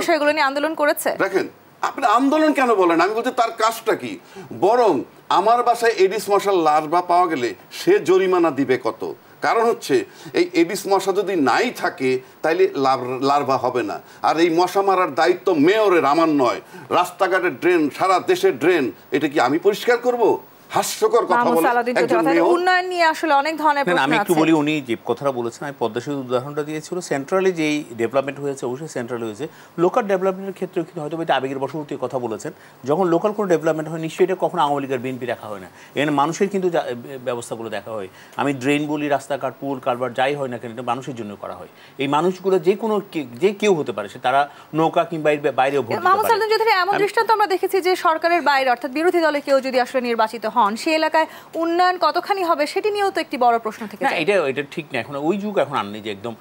বিষয়গুলো নিয়ে আন্দোলন করেছে। দেখেন, আপনি আন্দোলন কেন বলেন? আমি বলছি তার কাজটা কি? বরং আমার বাসায় এডিস মশাল লার্ভা পাওয়া গেলে সে জরিমানা দিবে কত? কারণ হচ্ছে এই এডিস মশা যদি নাই থাকে তাইলে লার্ভা হবে না। আর এই মশা মারার দায়িত্ব মেয়রের, আমার নয়। রাস্তাঘাটের ড্রেন, সারা দেশের ড্রেন, এটা কি আমি পরিষ্কার করব? হাস্যকর কথা বলে উন্নয়ন নিয়ে আসলে অনেক ধরনের প্রশ্ন আছে। আমি একটু বলি, উনি যে কথাটা বলেছেন, আমি পদ্মা সেতুর উদাহরণটা দিয়েছিল, সেন্ট্রালি যেই ডেভেলপমেন্ট হয়েছে অবশ্যই সেন্ট্রাল হয়েছে, লোকাল ডেভেলপমেন্টের ক্ষেত্রেও কিন্তু হয়তো এটা আবেগের বশবর্তী কথা বলেছেন। যখন লোকাল কোনো ডেভেলপমেন্ট হয় নিশ্চয়ই এটা কখনো আওয়ামী লীগের বিএনপি দেখা হয় না, এখানে মানুষের কিন্তু ব্যবস্থাগুলো দেখা হয়। আমি ড্রেন বলি, রাস্তাঘাট, পুল কালভার্ট যাই হয় না কেন, এটা মানুষের জন্য করা হয়। এই মানুষগুলো যে কেউ হতে পারে, সে তারা নৌকা কিংবা বাইরেও ভোট দিতে পারে। এমন দৃষ্টান্ত আমরা দেখেছি যে সরকারের বাইরে অর্থাৎ বিরোধী দলে কেউ যদি আসলে নির্বাচিত হন, সেই এলাকায় উন্নয়ন কতখানি হবে সেটি নিয়েও তো একটি বড় প্রশ্ন থেকে যায়। এটা ঠিক না। এখন ওই যুগ এখন আর নেই যে একদম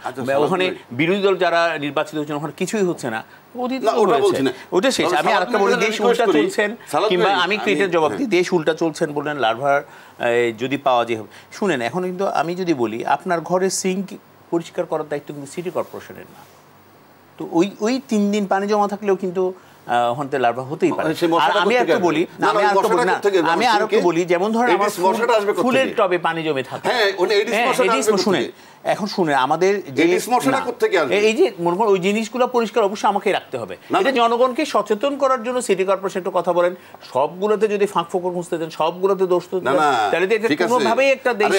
ওখানে বিরোধী দল যারা নির্বাচিত হচ্ছেন ওখানে কিছুই হচ্ছে না, ওটা শেষ। আমি আরেকটা বলি, দেশ উল্টা চলছেন, কিংবা আমি ক্রিকেটের জবাব দিই, দেশ উল্টা চলছেন বললেন, লার্ভার যদি পাওয়া যায়। শুনেন, এখন কিন্তু আমি যদি বলি, আপনার ঘরের সিঙ্ক পরিষ্কার করার দায়িত্ব কিন্তু সিটি কর্পোরেশনের না। তো ওই 3 দিন পানি জমা থাকলেও কিন্তু হতে লার্ভা হতেই পারে। আর আমি একটু বলি, আমি আর একটু বলি, যেমন ধরেন আমার ফুলের টবে পানি জমে থাকে, শুনে এখন শুনে আমাদের এই যে মনে করেন ওই জিনিসগুলো পরিষ্কার অবশ্যই আমাকে রাখতে হবে। এটা জনগণকে সচেতন করার জন্য সিটি কর্পোরেশন একটু কথা বলেন, সবগুলোতে যদি ফাঁক ফোকর খুঁজতে দেন, সবগুলোতে দোষ তো তাহলে কোনোভাবেই একটা দেশ।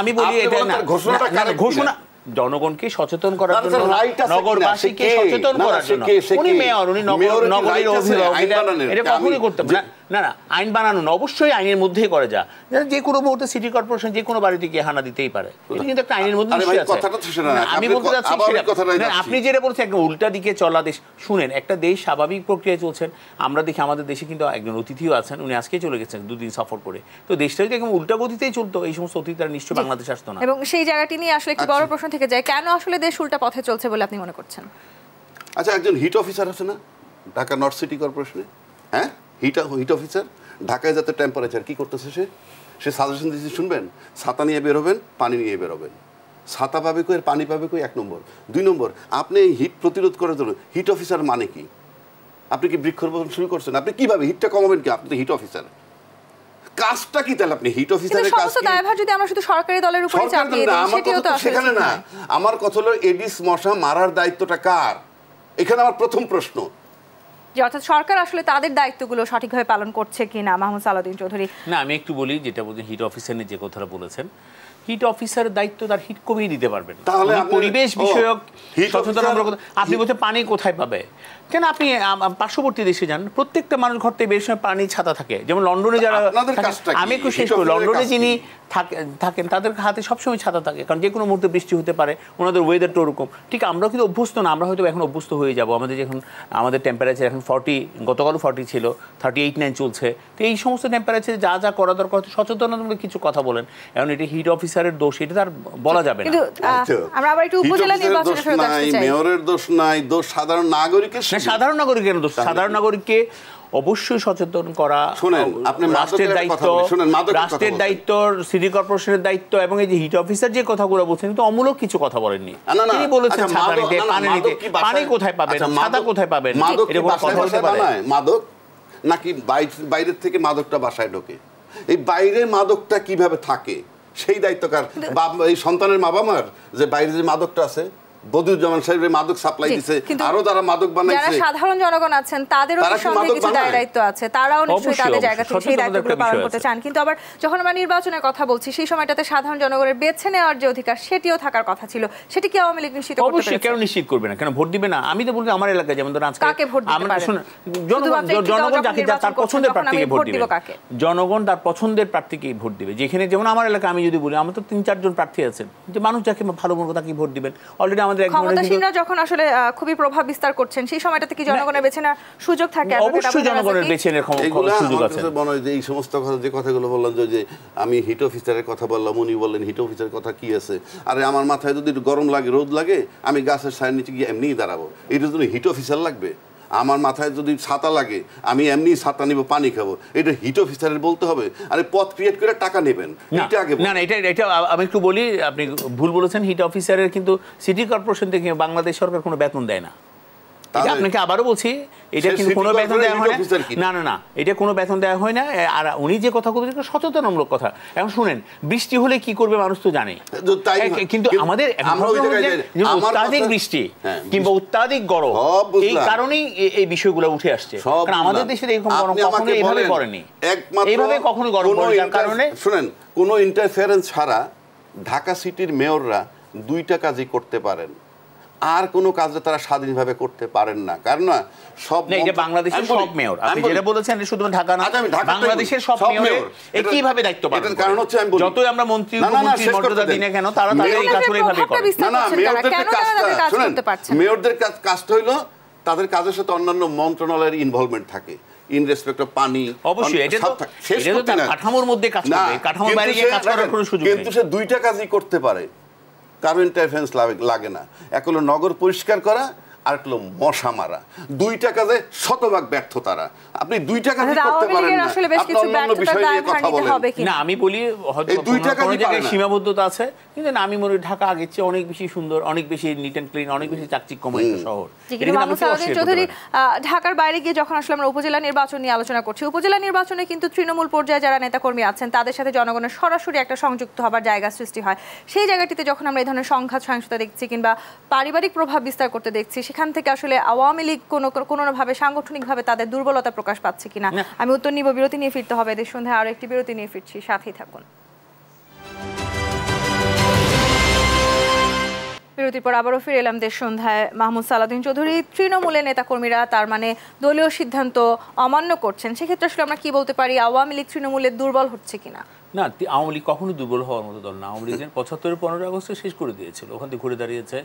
আমি বলি এটা না ঘোষণা, জনগণকে সচেতন করার জন্য, নগরবাসীকে সচেতন করার জন্য উনি মেয়র, উনি নগরের অভিভাবক, এটা কখনোই করতে পারে না। না আইন বানানো অবশ্যই আইনের মধ্যেই করে যা, যে কোনো মুহূর্তে সিটি কর্পোরেশন যে কোনো বাড়িতে গিয়ে হানা দিতেই পারে, এটা কিন্তু একটা আইনের মধ্যে নিশ্চয়ই আছে। আমি বলতে চাচ্ছি আপনি যেটা বলছেন একটা উল্টা দিকে চলা দেশ। শুনেন, একটা দেশ স্বাভাবিক প্রক্রিয়ায় চলছেন, আমরা দেখি আমাদের দেশে কিন্তু একজন অতিথিও আছেন, উনি আজকে চলে গেছেন দুদিন সফর করে। তো দেশটা যদি একদম উল্টা গতিতেই চলতো, এই সমস্ত অতিথিরা নিশ্চয়ই বাংলাদেশ আসতো না। এবং সেই জায়গাটি নিয়ে আসলে একটি বড় প্রশ্ন থেকে যায়, কেন আসলে দেশ উল্টা পথে চলছে বলে আপনি মনে করছেন? আচ্ছা, একজন হিট অফিসার আছে না ঢাকা নর্থ সিটি কর্পোরেশনে, হ্যাঁ, হিট অফিসার, ঢাকায় যাতে টেম্পারেচার কি করতেছে, সে সাজেশন দিচ্ছে, শুনবেন, ছাতা নিয়ে বেরোবেন, পানি নিয়ে বেরোবেন। ছাতা পাবে কই আর পানি পাবে কই, 1 নম্বর। 2 নম্বর, আপনি এই হিট প্রতিরোধ করার জন্য হিট অফিসার মানে কি? আপনি কি বৃক্ষরোপণ শুরু করছেন? আপনি কিভাবে হিটটা কমাবেন? কি আপনি হিট অফিসার, কাজটা কি তাহলে? আপনি হিট অফিসারের কাজ কি? দায়ভার যদি আমরা শুধু সরকারি দলের উপরে চাপিয়ে দিই, সেটাও তো সেখানে না। আমার কথা হলো এডিস মশা মারার দায়িত্বটা কার? এখানে আমার প্রথম প্রশ্ন। যে অর্থাৎ সরকার আসলে তাদের দায়িত্বগুলো সঠিকভাবে পালন করছে কিনা। মাহমুদ সালাউদ্দিন চৌধুরী। না, আমি একটু বলি, যেটা বলছেন হিট অফিসার নিয়ে যে কথাটা বলেছেন, হিট অফিসারের দায়িত্ব তার হিট কমিয়ে দিতে পারবেন। তাহলে পরিবেশ বিষয়ক সচেতনতামূলক, আপনি বলতে পানি কোথায় পাবে, কেন আপনি পার্শ্ববর্তী দেশে যান, প্রত্যেকটা মানুষ ঘর থেকে বের সময় পানি ছাতা থাকে। যেমন লন্ডনে যারা, আমি একটু শেষ করি, লন্ডনে যিনি থাকেন তাদের হাতে সবসময় ছাতা থাকে, কারণ যে কোনো মুহূর্তে বৃষ্টি হতে পারে, ওনাদের ওয়েদারটা ওরকম। ঠিক আমরা কিন্তু অভ্যস্ত না, আমরা হয়তো এখন অভ্যস্ত হয়ে যাব। আমাদের যখন আমাদের টেম্পারেচার এখন 40, গতকালও 40 ছিল, 38-39 চলছে। তো এই সমস্ত টেম্পারেচারে যা যা করা দরকার, সচেতনতামূলক কিছু কথা বলেন। এখন এটি হিট অফিসারের দোষ, এটা তার বলা যাবে না। আমরা আবার একটু উপজেলা নির্বাচনের সাথে আসতে চাই। মেয়রের দোষ নাই, দোষ সাধারণ নাগরিকের। সাধারণ নাগরিকের দোষ। সাধারণ নাগরিককে অবশ্যই সচেতন করা রাষ্ট্রের দায়িত্ব, রাষ্ট্রের দায়িত্ব, সিটি কর্পোরেশনের দায়িত্ব। এবং এই যে হিট অফিসার যে কথাগুলো বলছেন, কিন্তু অমূলক কিছু কথা বলেননি। তিনি বলেছেন ছাতা নিতে, পানি নিতে, পানি কোথায় পাবেন, ছাতা কোথায় পাবেন, এরকম কথা হতে পারে। মাদক নাকি বাইরের থেকে মাদকটা বাসায় ঢোকে, এই বাইরে মাদকটা কিভাবে থাকে সেই দায়িত্ব কার? এই সন্তানের মা বাবার, যে বাইরে যে মাদকটা আছে, বদিউজ্জামান সাহেবের মাদক সাপ্লাই দিছে, আরো যারা মাদক বানাইছে, যারা সাধারণ জনগণ আছেন তাদেরও কিছু দায়িত্ব আছে, তারাও নিশ্চয়ই তাদের জায়গা থেকে সেই দায়িত্বগুলো পালন করতে চান। কিন্তু আবার যখন আমরা নির্বাচনের কথা বলছি, সেই সময়টাতে সাধারণ জনগণের বেছে নেওয়ার যে অধিকার, সেটিও থাকার কথা ছিল। সেটি কি আওয়ামী লীগ নিশ্চিত করতে পেরেছে? অবশ্যই, কেন নিশ্চিত করবে না, কেন ভোট দিবে না? আমি তো বলছি আমার এলাকায় যেমন ধরুন আজকে কাকে ভোট দিতে পারে, জনগণ যাকে তার পছন্দের প্রার্থীকে ভোট দিবে, জনগণ তার পছন্দের প্রার্থীকেই ভোট দিবে। যেখানে যেমন আমার এলাকা, আমি যদি বলি, আমার তো 3-4 জন প্রার্থী আছেন, যে মানুষ যাকে ভালো মনে তাকে ভোট দিবেন। অলরেডি আমাদের যখন আসলে খুবই প্রভাব বিস্তার করছেন, সেই সময়টাতে কি জনগণের বেছে নেওয়ার সুযোগ থাকে? অবশ্যই জনগণের বেছে নেওয়ার সুযোগ আছে। এই সমস্ত কথা, যে কথাগুলো বললাম, যে আমি হিট অফিসারের কথা বললাম, উনি বললেন হিট অফিসারের কথা কি আছে। আরে আমার মাথায় যদি গরম লাগে, রোদ লাগে, আমি গাছের ছায়ার নিচে গিয়ে এমনিই দাঁড়াবো। এটার জন্য হিট অফিসার লাগবে? আমার মাথায় যদি ছাতা লাগে, আমি এমনি ছাতা নিব, পানি খাবো, এটা হিট অফিসারের বলতে হবে? আরে পথ ক্রিয়েট করে টাকা নেবেন, এটা আগে না। এটা আমি একটু বলি, আপনি ভুল বলেছেন। হিট অফিসারের কিন্তু সিটি কর্পোরেশন থেকে বাংলাদেশ সরকার কোনো বেতন দেয় না। আপনাকে আবারও বলছি, এটা কিন্তু কোনো বেতন দেওয়া হয় না। না, এটা কোনো বেতন দেওয়া হয় না। আর উনি যে কথা বলছেন সচেতনমূলক কথা। এখন শুনেন, বৃষ্টি হলে কি করবে মানুষ তো জানে, কিন্তু আমাদের অত্যাধিক বৃষ্টি কিংবা অত্যাধিক গরম, এই কারণেই এই বিষয়গুলো উঠে আসছে। কারণ আমাদের দেশের এরকম গরম কখনো এইভাবে পড়েনি, এইভাবে কখনো গরম পড়ে। যার কারণে শুনেন, কোনো ইন্টারফারেন্স ছাড়া ঢাকা সিটির মেয়ররা 2টা কাজই করতে পারেন, আর কোনো কাজে তারা স্বাধীনভাবে করতে পারেন না। কারণ সব বাংলাদেশের সব মেয়র, আপনি যেটা বলেছেন শুধু ঢাকা না, বাংলাদেশের সব মেয়র একইভাবে দায়িত্ব পালন করেন। কারণ হচ্ছে, আমি যতই আমরা মন্ত্রী মর্যাদা দিই না কেন, তারা তাদের এই কাজ এইভাবে করে। না, মেয়রদের কাজটা হইলো তাদের কাজের সাথে অন্যান্য মন্ত্রণালয়ের ইনভলভমেন্ট থাকে, ইন রেসপেক্ট অফ পানি। অবশ্যই এটা তো কাঠামোর মধ্যে কাজ করে, কাঠামোর বাইরে গিয়ে কাজ করার কোনো সুযোগ নেই। কিন্তু সে 2টা কাজই করতে পারে, কারো ইন্টারফারেন্স লাগে না। এক হলো নগর পরিষ্কার করা, আর একটা হলো মশা মারা। দুইটা কাজে শতভাগ ব্যর্থ তারা। আপনি দুইটা কাজই করতে পারেন না, আপনি অন্যান্য বিষয় নিয়ে কথা বলেন না। আমি বলি হয়তো কোনো জায়গায় সীমাবদ্ধতা আছে, কিন্তু আমি মনে করি ঢাকা আগের চেয়ে অনেক বেশি সুন্দর, অনেক বেশি নিট অ্যান্ড ক্লিন, অনেক বেশি চাকচিক্যময় একটা শহর। চৌধুরী, ঢাকার বাইরে গিয়ে যখন আসলে আমরা উপজেলা নির্বাচন নিয়ে আলোচনা করছি, উপজেলা নির্বাচনে কিন্তু তৃণমূল পর্যায়ে যারা নেতাকর্মী আছেন তাদের সাথে জনগণের সরাসরি একটা সংযুক্ত হবার জায়গা সৃষ্টি হয়। সেই জায়গাটিতে যখন আমরা এই ধরনের সংঘাত সহিংসতা দেখছি কিংবা পারিবারিক প্রভাব বিস্তার করতে দেখছি, সেখান থেকে আসলে আওয়ামী লীগ কোনোভাবে সাংগঠনিকভাবে তাদের দুর্বলতা প্রকাশ পাচ্ছে কিনা। আমি উত্তর নিব, বিরতি নিয়ে ফিরতে হবে। এদের সন্ধ্যায় আরো একটি বিরতি নিয়ে ফিরছি, সাথেই থাকুন। বিরতির পর আবারও ফিরে এলাম দেশ সন্ধ্যায়। মাহমুদ সালাউদ্দিন চৌধুরী, তৃণমূলের নেতাকর্মীরা তার মানে দলীয় সিদ্ধান্ত অমান্য করছেন, সেক্ষেত্রে আসলে আমরা কি বলতে পারি, আওয়ামী লীগ তৃণমূলের দুর্বল হচ্ছে কিনা? না, আওয়ামী লীগ কখনো দুর্বল হওয়ার মতো দল না। আওয়ামী লীগের ৭৫-এর 15 আগস্টে শেষ করে দিয়েছিল, ওখান থেকে ঘুরে দাঁড়িয়েছে।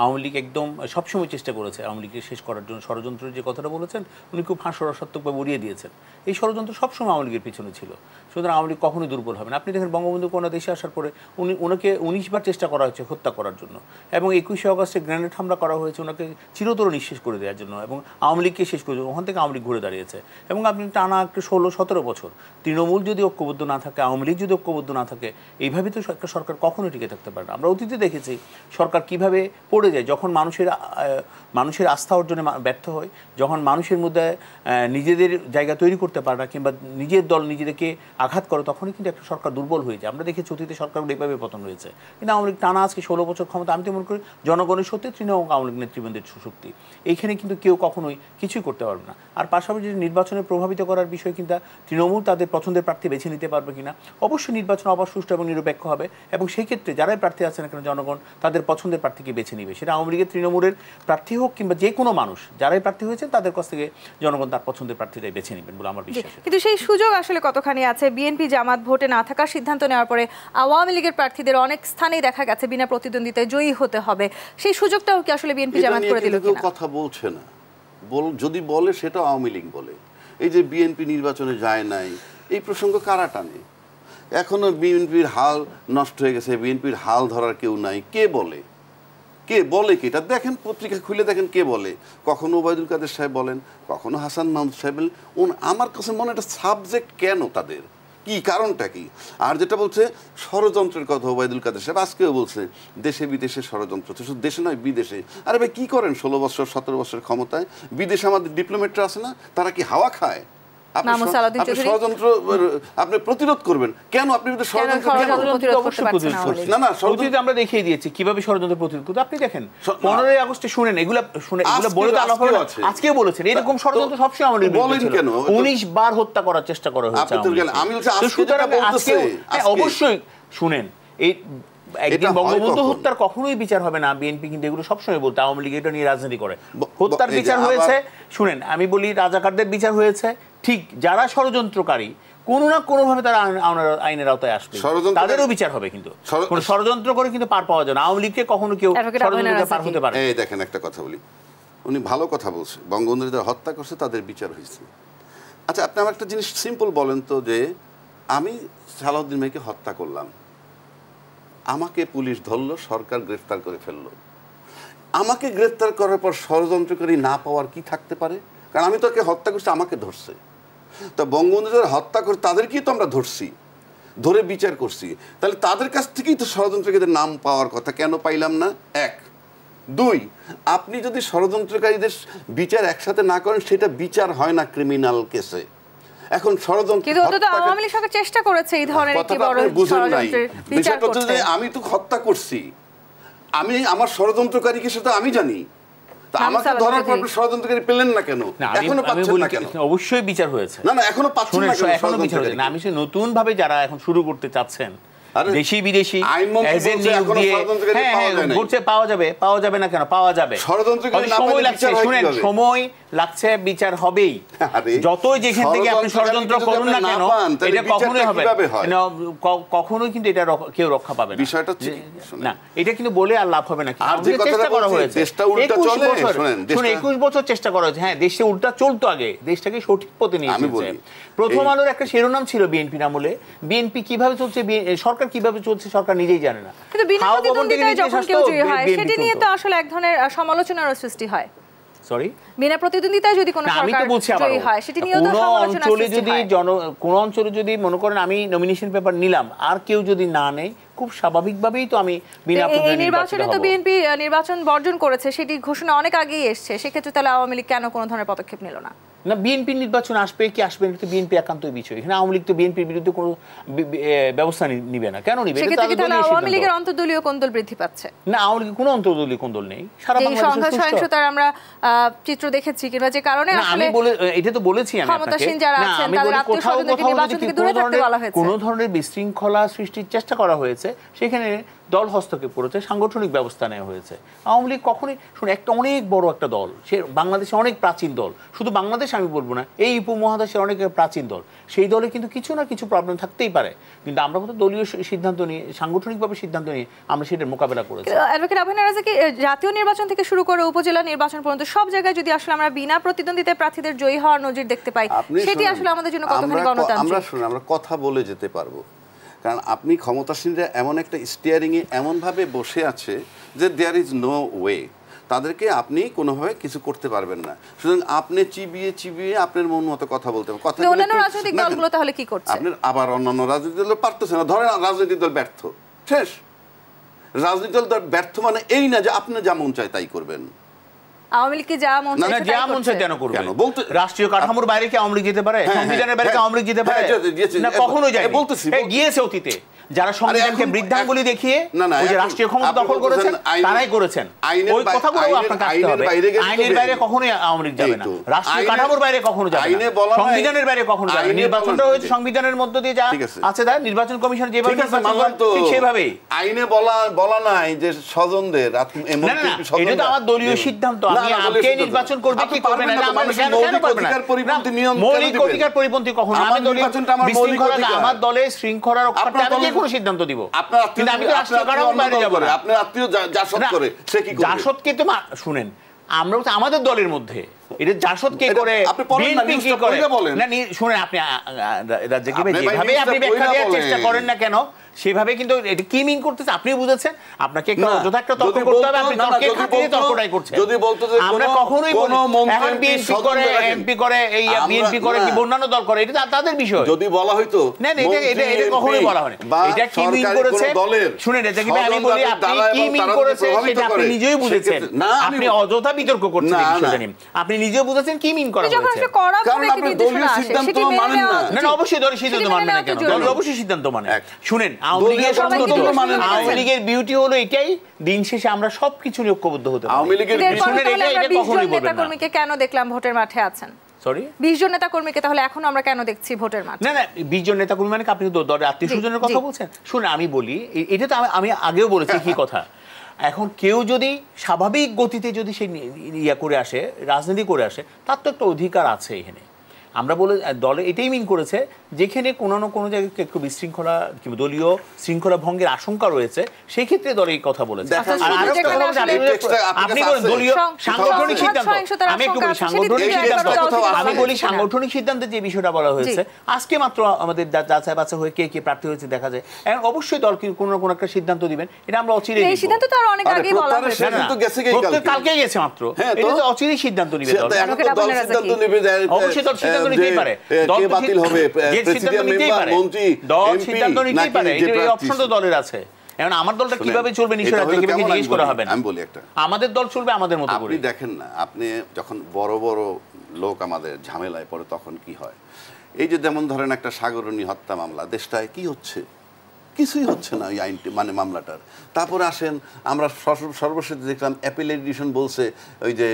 আওয়ামী লীগ একদম সবসময় চেষ্টা করেছে আওয়ামী লীগকে শেষ করার জন্য। ষড়যন্ত্রের যে কথাটা বলেছেন উনি খুব হাস্যরসাত্মকভাবে উড়িয়ে দিয়েছেন। এই ষড়যন্ত্র সবসময় আওয়ামী লীগের পিছনে ছিল, সুতরাং আওয়ামী লীগ কখনোই দুর্বল হবে না। আপনি দেখেন বঙ্গবন্ধু কন্যা দেশে আসার পরে ওনাকে 19 বার চেষ্টা করা হয়েছে হত্যা করার জন্য, এবং 21শে আগস্টে গ্রেনেড হামলা করা হয়েছে ওনাকে চিরতর নিঃশেষ করে দেওয়ার জন্য, এবং আওয়ামী লীগকে শেষ করে দেওয়া। ওখান থেকে আওয়ামী লীগ ঘুরে দাঁড়িয়েছে। এবং আপনি টানা একটু 16-17 বছর তৃণমূল যদি ঐক্যবদ্ধ না থাকে, আওয়ামী লীগ যদি ঐক্যবদ্ধ না থাকে, এইভাবে তো একটা সরকার কখনো টিকে থাকতে পারে না। আমরা অতীতে দেখেছি সরকার কিভাবে পড়ে যায়, যখন মানুষের আস্থা অর্জনে ব্যর্থ হয়, যখন মানুষের মধ্যে নিজেদের জায়গা তৈরি করতে পারে না কিংবা নিজের দল নিজেদেরকে আঘাত করে, তখনই কিন্তু একটা সরকার দুর্বল হয়ে যায়। আমরা দেখেছি অতীতে সরকারগুলো এইভাবে পতন হয়েছে। কিন্তু আওয়ামী লীগ টানা আজকে 16 বছর ক্ষমতা। আমি তো মনে করি জনগণের সত্যি তৃণমূল আওয়ামী লীগ নেতৃবৃন্দের শক্তি, এইখানে কিন্তু কেউ কখনোই কিছুই করতে পারবে না। আর পাশাপাশি নির্বাচনে প্রভাবিত করার বিষয় কিন্তু তৃণমূল তাদের পছন্দের প্রার্থী বেছে নিতে পারবে কিনা। অবশ্যই নির্বাচন আবার সুষ্ঠু এবং নিরপেক্ষ হবে, এবং সেই ক্ষেত্রে যারাই প্রার্থী আছেন এখানে জনগণ তাদের পছন্দের প্রার্থীকে বেছে নিবে। সেটা আওয়ামী লীগের তৃণমূলের প্রার্থী হোক কিংবা যে কোনো মানুষ, যারাই প্রার্থী হয়েছেন তাদের কাছ থেকে জনগণ তার পছন্দের প্রার্থীটাই বেছে নেবেন বলে আমার বিশ্বাস। কিন্তু সেই সুযোগ আসলে কতখানি আছে? বিএনপি জামাত ভোটে না থাকার সিদ্ধান্ত নেওয়ার পরে আওয়ামী লীগের প্রার্থীদের অনেক স্থানেই দেখা গেছে বিনা প্রতিদ্বন্দ্বিতায় জয়ী হতে হবে। সেই সুযোগটাও কি আসলে বিএনপি জামাত করে দিল কিনা? কথা বলছে না, যদি বলে সেটা আওয়ামী লীগ বলে। এই যে বিএনপি নির্বাচনে যায় নাই, এই প্রসঙ্গ কারা টানে? এখনো বিএনপির হাল নষ্ট হয়ে গেছে, বিএনপির হাল ধরার কেউ নাই। কে বলে কি এটা দেখেন, পত্রিকা খুলে দেখেন কে বলে। কখনো ওবায়দুল কাদের সাহেব বলেন, কখনো হাসান মাহমুদ সাহেব বলেন। আমার কাছে মনে একটা সাবজেক্ট কেন তাদের, কি কারণটা কি? আর যেটা বলছে ষড়যন্ত্রের কথা ওবায়দুল কাদের সাহেব আজকেও বলছে, দেশে বিদেশে ষড়যন্ত্র, শুধু দেশে নয় বিদেশে। আরে ভাই কি করেন 16 বছর 17 বছর ক্ষমতায়? বিদেশে আমাদের ডিপ্লোমেটরা আছে না, তারা কি হাওয়া খায়? আপনি ষড়যন্ত্র আপনি প্রতিরোধ করবেন কেন? আপনি আমরা দেখিয়ে দিয়েছি কিভাবে ষড়যন্ত্র প্রতিরোধ করতে। আপনি দেখেন 15 আগস্টে শুনেন, এগুলো বলে আজকেও বলেছেন এরকম ষড়যন্ত্র সবসময় আমাদের বলেন কেন 19 বার হত্যা করার চেষ্টা করা হয়েছে। অবশ্যই শুনেন, এই একদিন বঙ্গবন্ধু হত্যার কখনোই বিচার হবে না। বিএনপি কিন্তু এগুলো সবসময় বলতে, আওয়ামী লীগ এটা নিয়ে রাজনীতি করে। হত্যার বিচার হয়েছে, শুনেন আমি বলি রাজাকারদের বিচার হয়েছে, ঠিক যারা ষড়যন্ত্রকারী কোনো না কোনোভাবে তারা আইনের আওতায় আসবে, তাদেরও বিচার হবে। কিন্তু ষড়যন্ত্র করে কিন্তু পার পাওয়া যায় না। আওয়ামী লীগকে কখনো কেউ ষড়যন্ত্র পার হতে পারে। এই দেখেন একটা কথা বলি, উনি ভালো কথা বলছে, বঙ্গবন্ধু যারা হত্যা করছে তাদের বিচার হয়েছে। আচ্ছা আপনি আমার একটা জিনিস সিম্পল বলেন তো, যে আমি সালাউদ্দিন ভাইকে হত্যা করলাম, আমাকে পুলিশ ধরলো, সরকার গ্রেফতার করে ফেললো। আমাকে গ্রেফতার করার পর ষড়যন্ত্রকারী না পাওয়ার কি থাকতে পারে? কারণ আমি তোকে হত্যা করছি, আমাকে ধরছে। তো বঙ্গবন্ধু যারা হত্যা করে তাদেরকেই তো আমরা ধরছি, ধরে বিচার করছি। তাহলে তাদের কাছ থেকেই তো ষড়যন্ত্রকারীদের নাম পাওয়ার কথা, কেন পাইলাম না? 1, 2, আপনি যদি ষড়যন্ত্রকারীদের বিচার একসাথে না করেন, সেটা বিচার হয় না ক্রিমিনাল কেসে। এখন ষড়যন্ত্র চেষ্টা করেছে এই ধরনের একটি বড় ষড়যন্ত্রের বিচার করতে। আমি তো হত্যা করছি, আমি আমার ষড়যন্ত্রকারীকে সেটা আমি জানি। আমাকে ধরার পর ষড়যন্ত্রকারী পেলেন না কেন? এখনো পাচ্ছেন না কেন? অবশ্যই বিচার হয়েছে। না এখনো পাচ্ছেন না কেন? এখনো বিচার হয়েছে না। আমি সে নতুন ভাবে যারা এখন শুরু করতে চাচ্ছেন, দেশি বিদেশি পাওয়া যাবে না কেন? পাওয়া যাবে। সময় লাগছে, বিচার হবেই। যতই যেখান থেকে আপনি ষড়যন্ত্র করুন না কেন, এটা কখনোই হবে কখনোই কিন্তু এটা কেউ রক্ষা পাবে না। এটা কিন্তু বলে আর লাভ হবে না। চেষ্টা করা হয়েছে 21 বছর চেষ্টা করা হয়েছে। হ্যাঁ, দেশে উল্টা চলতো, আগে দেশটাকে সঠিক পথে নিয়ে এসেছে। প্রথম আলোর একটা শিরোনাম ছিল বিএনপির আমলে, বিএনপি কিভাবে চলছে, সরকার কিভাবে চলছে সরকার নিজেই জানে না। কিন্তু বিনা প্রতিদ্বন্দ্বিতায় যখন কেউ জয়ী হয়, সেটি নিয়ে তো আসলে এক ধরনের সমালোচনার সৃষ্টি হয়। সরি, বিনা প্রতিদ্বন্দ্বিতায় যদি কোনো আমি তো বলছি সরকার জয়ী হয় সেটি নিয়েও তো সমালোচনা সৃষ্টি হয়। কোন অঞ্চলে যদি মনে করেন আমি নমিনেশন পেপার নিলাম আর কেউ যদি না নেয়, খুব স্বাভাবিকভাবেই তো আমি বিনা এই নির্বাচনে তো বিএনপি নির্বাচন বর্জন করেছে, সেটি ঘোষণা অনেক আগেই এসেছে, সেক্ষেত্রে তাহলে আওয়ামী লীগ কেন কোনো ধরনের পদক্ষেপ নিল না? না, বিএনপি নির্বাচন আসবে কি আসবে না, বিএনপি একান্তই বিষয়। এখানে আওয়ামী লীগ তো বিএনপির বিরুদ্ধে কোনো ব্যবস্থা নিবে না। কেন নিবে? আওয়ামী লীগের অন্তর্দলীয় কোন্দল বৃদ্ধি পাচ্ছে। না, আওয়ামী লীগের কোনো অন্তর্দলীয় কোন্দল নেই। সারা বাংলাদেশে সংঘাত সহিংসতার আমরা চিত্র দেখেছি, কিংবা যে কারণে আসলে এটা তো বলেছি আমি আপনাকে, যারা আছেন তাদের আত্মীয়-স্বজনদেরকে নির্বাচন থেকে দূরে থাকতে বলা হয়েছে। কোনো ধরনের বিশৃঙ্খলা সৃষ্টির চেষ্টা করা হয়েছে, সেখানে দল হস্তক্ষেপ করেছে, সাংগঠনিক ব্যবস্থা নেওয়া হয়েছে। আওয়ামী লীগ কখনোই, শুনে, একটা অনেক বড় একটা দল, সে বাংলাদেশে অনেক প্রাচীন দল, শুধু বাংলাদেশ আমি বলবো না, এই উপমহাদেশের অনেক প্রাচীন দল, সেই দলে কিন্তু কিছু না কিছু প্রবলেম থাকতেই পারে, কিন্তু আমরা কিন্তু দলীয় সিদ্ধান্ত নিয়ে, সাংগঠনিকভাবে সিদ্ধান্ত নিয়ে আমরা সেটার মোকাবেলা করেছি। অ্যাডভোকেট আবু নারাজ, কি জাতীয় নির্বাচন থেকে শুরু করে উপজেলা নির্বাচন পর্যন্ত সব জায়গায় যদি আসলে আমরা বিনা প্রতিদ্বন্দ্বিতায় প্রার্থীদের জয়ী হওয়ার নজির দেখতে পাই, সেটি আসলে আমাদের জন্য কতখানি গণতান্ত্রিক? আমরা কথা বলে যেতে পারবো, কারণ আপনি ক্ষমতাসীনরা এমন একটা স্টিয়ারিংয়ে এমনভাবে বসে আছে যে দেয়ার ইজ নো ওয়ে, তাদেরকে আপনি কোনোভাবে কিছু করতে পারবেন না। সুতরাং আপনি চিবিয়ে আপনার মন মতো কথা বলতে হবে। অন্যান্য রাজনৈতিক দলগুলো তাহলে কি করছে? আপনি আবার অন্যান্য রাজনৈতিক দল পারতেছে না, ধরেন রাজনৈতিক দল ব্যর্থ, শেষ। রাজনৈতিক দল ব্যর্থ মানে এই না যে আপনি যা মন চায় তাই করবেন। আওয়ামী লীগ যা মন চায় কেন করবে? রাষ্ট্রীয় কাঠামোর বাইরে কি আওয়ামী লীগ যেতে পারে? সংবিধানের বাইরে কি আওয়ামী লীগ যেতে পারে? না, কখনো যায় বলতেছি, গিয়েছে অতীতে। যারা সংবিধানকে বৃদ্ধাঙ্গুলি দেখিয়ে ওই যে রাষ্ট্রীয় ক্ষমতা দখল করেছেন, তারাই করেছেন। ওই কথাগুলো আপনাকে আসতে হবে। আইনের বাইরে কখনোই আওয়ামী লীগ যাবে না, রাষ্ট্রীয় কাঠামোর বাইরে কখনো যাবে না, সংবিধানের বাইরে কখনো যাবে না। নির্বাচনটা হয়েছে সংবিধানের মধ্য দিয়ে যা আছে, তাই নির্বাচন কমিশন যেভাবে ঠিক সেভাবেই। আইনে বলা নাই যে স্বজনদের, এটা তো আমার দলীয় সিদ্ধান্ত, আমি আজকে নির্বাচন করবে কি করবে না, মৌলিক অধিকার পরিপন্থী কখনো। আমি দলীয় বিশৃঙ্খলা, আমার দলের শৃঙ্খলা রক্ষার্থে আমি যে কোনো সিদ্ধান্ত দিব, কিন্তু আমি তো রাষ্ট্রীয় কাঠামোর বাইরে যাব না। আপনার আত্মীয় জাসদ করে, সে কি করবে? জাসদকে তো শুনেন, আমরা আমাদের দলের মধ্যে এটা জাসদ কে করে, বিএনপি কি করে, না শুনেন, আপনি রাজ্যকে যেভাবে আপনি ব্যাখ্যা দেওয়ার চেষ্টা করেন না কেন, সেভাবে কিন্তু এটা কি মিন করতেছে আপনিও বুঝেছেন। আপনাকে একটা অযথা একটা তর্ক করতে হবে, আপনি তর্কের খাতিরে তর্কটাই করছেন। যদি বলতো যে আমরা কখনোই বলি এখন বিএনপি করে, এমপি করে, এই বিএনপি করে কি অন্যান্য দল করে, এটা তাদের বিষয়। যদি বলা হইতো, না এটা কখনোই বলা হয়নি। এটা কি মিন করেছে শুনেন, এটা কিন্তু আমি বলি আপনি কি মিন করেছে সেটা আপনি নিজেই বুঝেছেন। আপনি অযথা বিতর্ক করছেন এই বিষয়টা নিয়ে, আপনি নিজেও বুঝেছেন কি মিন করা হয়েছে। কারণ আপনি দলীয় সিদ্ধান্ত মানেন না। না, অবশ্যই দলীয় সিদ্ধান্ত মানবে না কেন? দল অবশ্যই সিদ্ধান্ত মানে। শুনেন, আওয়ামী লীগের বিউটি হলো এটাই, দিন শেষে আমরা সবকিছু নিয়ে ঐক্যবদ্ধ হতে পারি। আওয়ামী লীগের কখনোই বলবেন না। কর্মীকে কেন দেখলাম ভোটের মাঠে আছেন? সরি, 20 জন নেতা কর্মীকে তাহলে এখন আমরা কেন দেখছি ভোটের মাঠে? না 20 জন নেতা কর্মী মানে আপনি দলের আত্মীয়-স্বজনের কথা বলছেন। শুনে আমি বলি, এটা তো আমি আগেও বলেছি কি কথা। এখন কেউ যদি স্বাভাবিক গতিতে যদি সে করে আসে, রাজনীতি করে আসে, তার তো একটা অধিকার আছে এখানে। আমরা বলে দলে এটাই মিন করেছে, যেখানে কোনো না কোনো জায়গায় একটু বিশৃঙ্খলা কিংবা দলীয় শৃঙ্খলা ভঙ্গের আশঙ্কা রয়েছে, সেই ক্ষেত্রে দলে এই কথা বলেছে। আপনি বলেন দলীয় সাংগঠনিক সিদ্ধান্ত, আমি একটু বলি সাংগঠনিক সিদ্ধান্ত, আমি বলি সাংগঠনিক সিদ্ধান্তে যে বিষয়টা বলা হয়েছে, আজকে মাত্র আমাদের যাচাই বাছাই হয়ে কে কে প্রার্থী হয়েছে দেখা যায়। এখন অবশ্যই দল কোনো না কোনো একটা সিদ্ধান্ত দিবেন, এটা আমরা অচিরেই এই সিদ্ধান্ত তো আর অনেক আগেই বলা হয়েছে, কালকে গেছে মাত্র, এটা তো অচিরেই সিদ্ধান্ত নিবে দল। দল সিদ্ধান্ত নেবে, অবশ্যই দল সিদ্ধান্ত নিতেই পারে, কে বাতিল হবে, প্রেসিডেন্ট মেম্বার, মন্ত্রী, দল সিদ্ধান্ত নিতেই পারে, এই অপশন তো দলের আছে। এখন আমার দলটা কিভাবে চলবে নিশ্চয়ই জিজ্ঞেস করা হবে না। আমি বলি একটা, আমাদের দল চলবে আমাদের মতো করে। আপনি দেখেন না, আপনি যখন বড় বড় লোক আমাদের ঝামেলায় পড়ে তখন কি হয়, এই যে যেমন ধরেন একটা সাগরণী হত্যা মামলা, দেশটায় কি হচ্ছে, কিছুই হচ্ছে না ওই আইনটি, মানে মামলাটার। তারপরে আসেন আমরা সর্বশেষ দেখলাম অ্যাপিলেট ডিভিশন বলছে ওই যে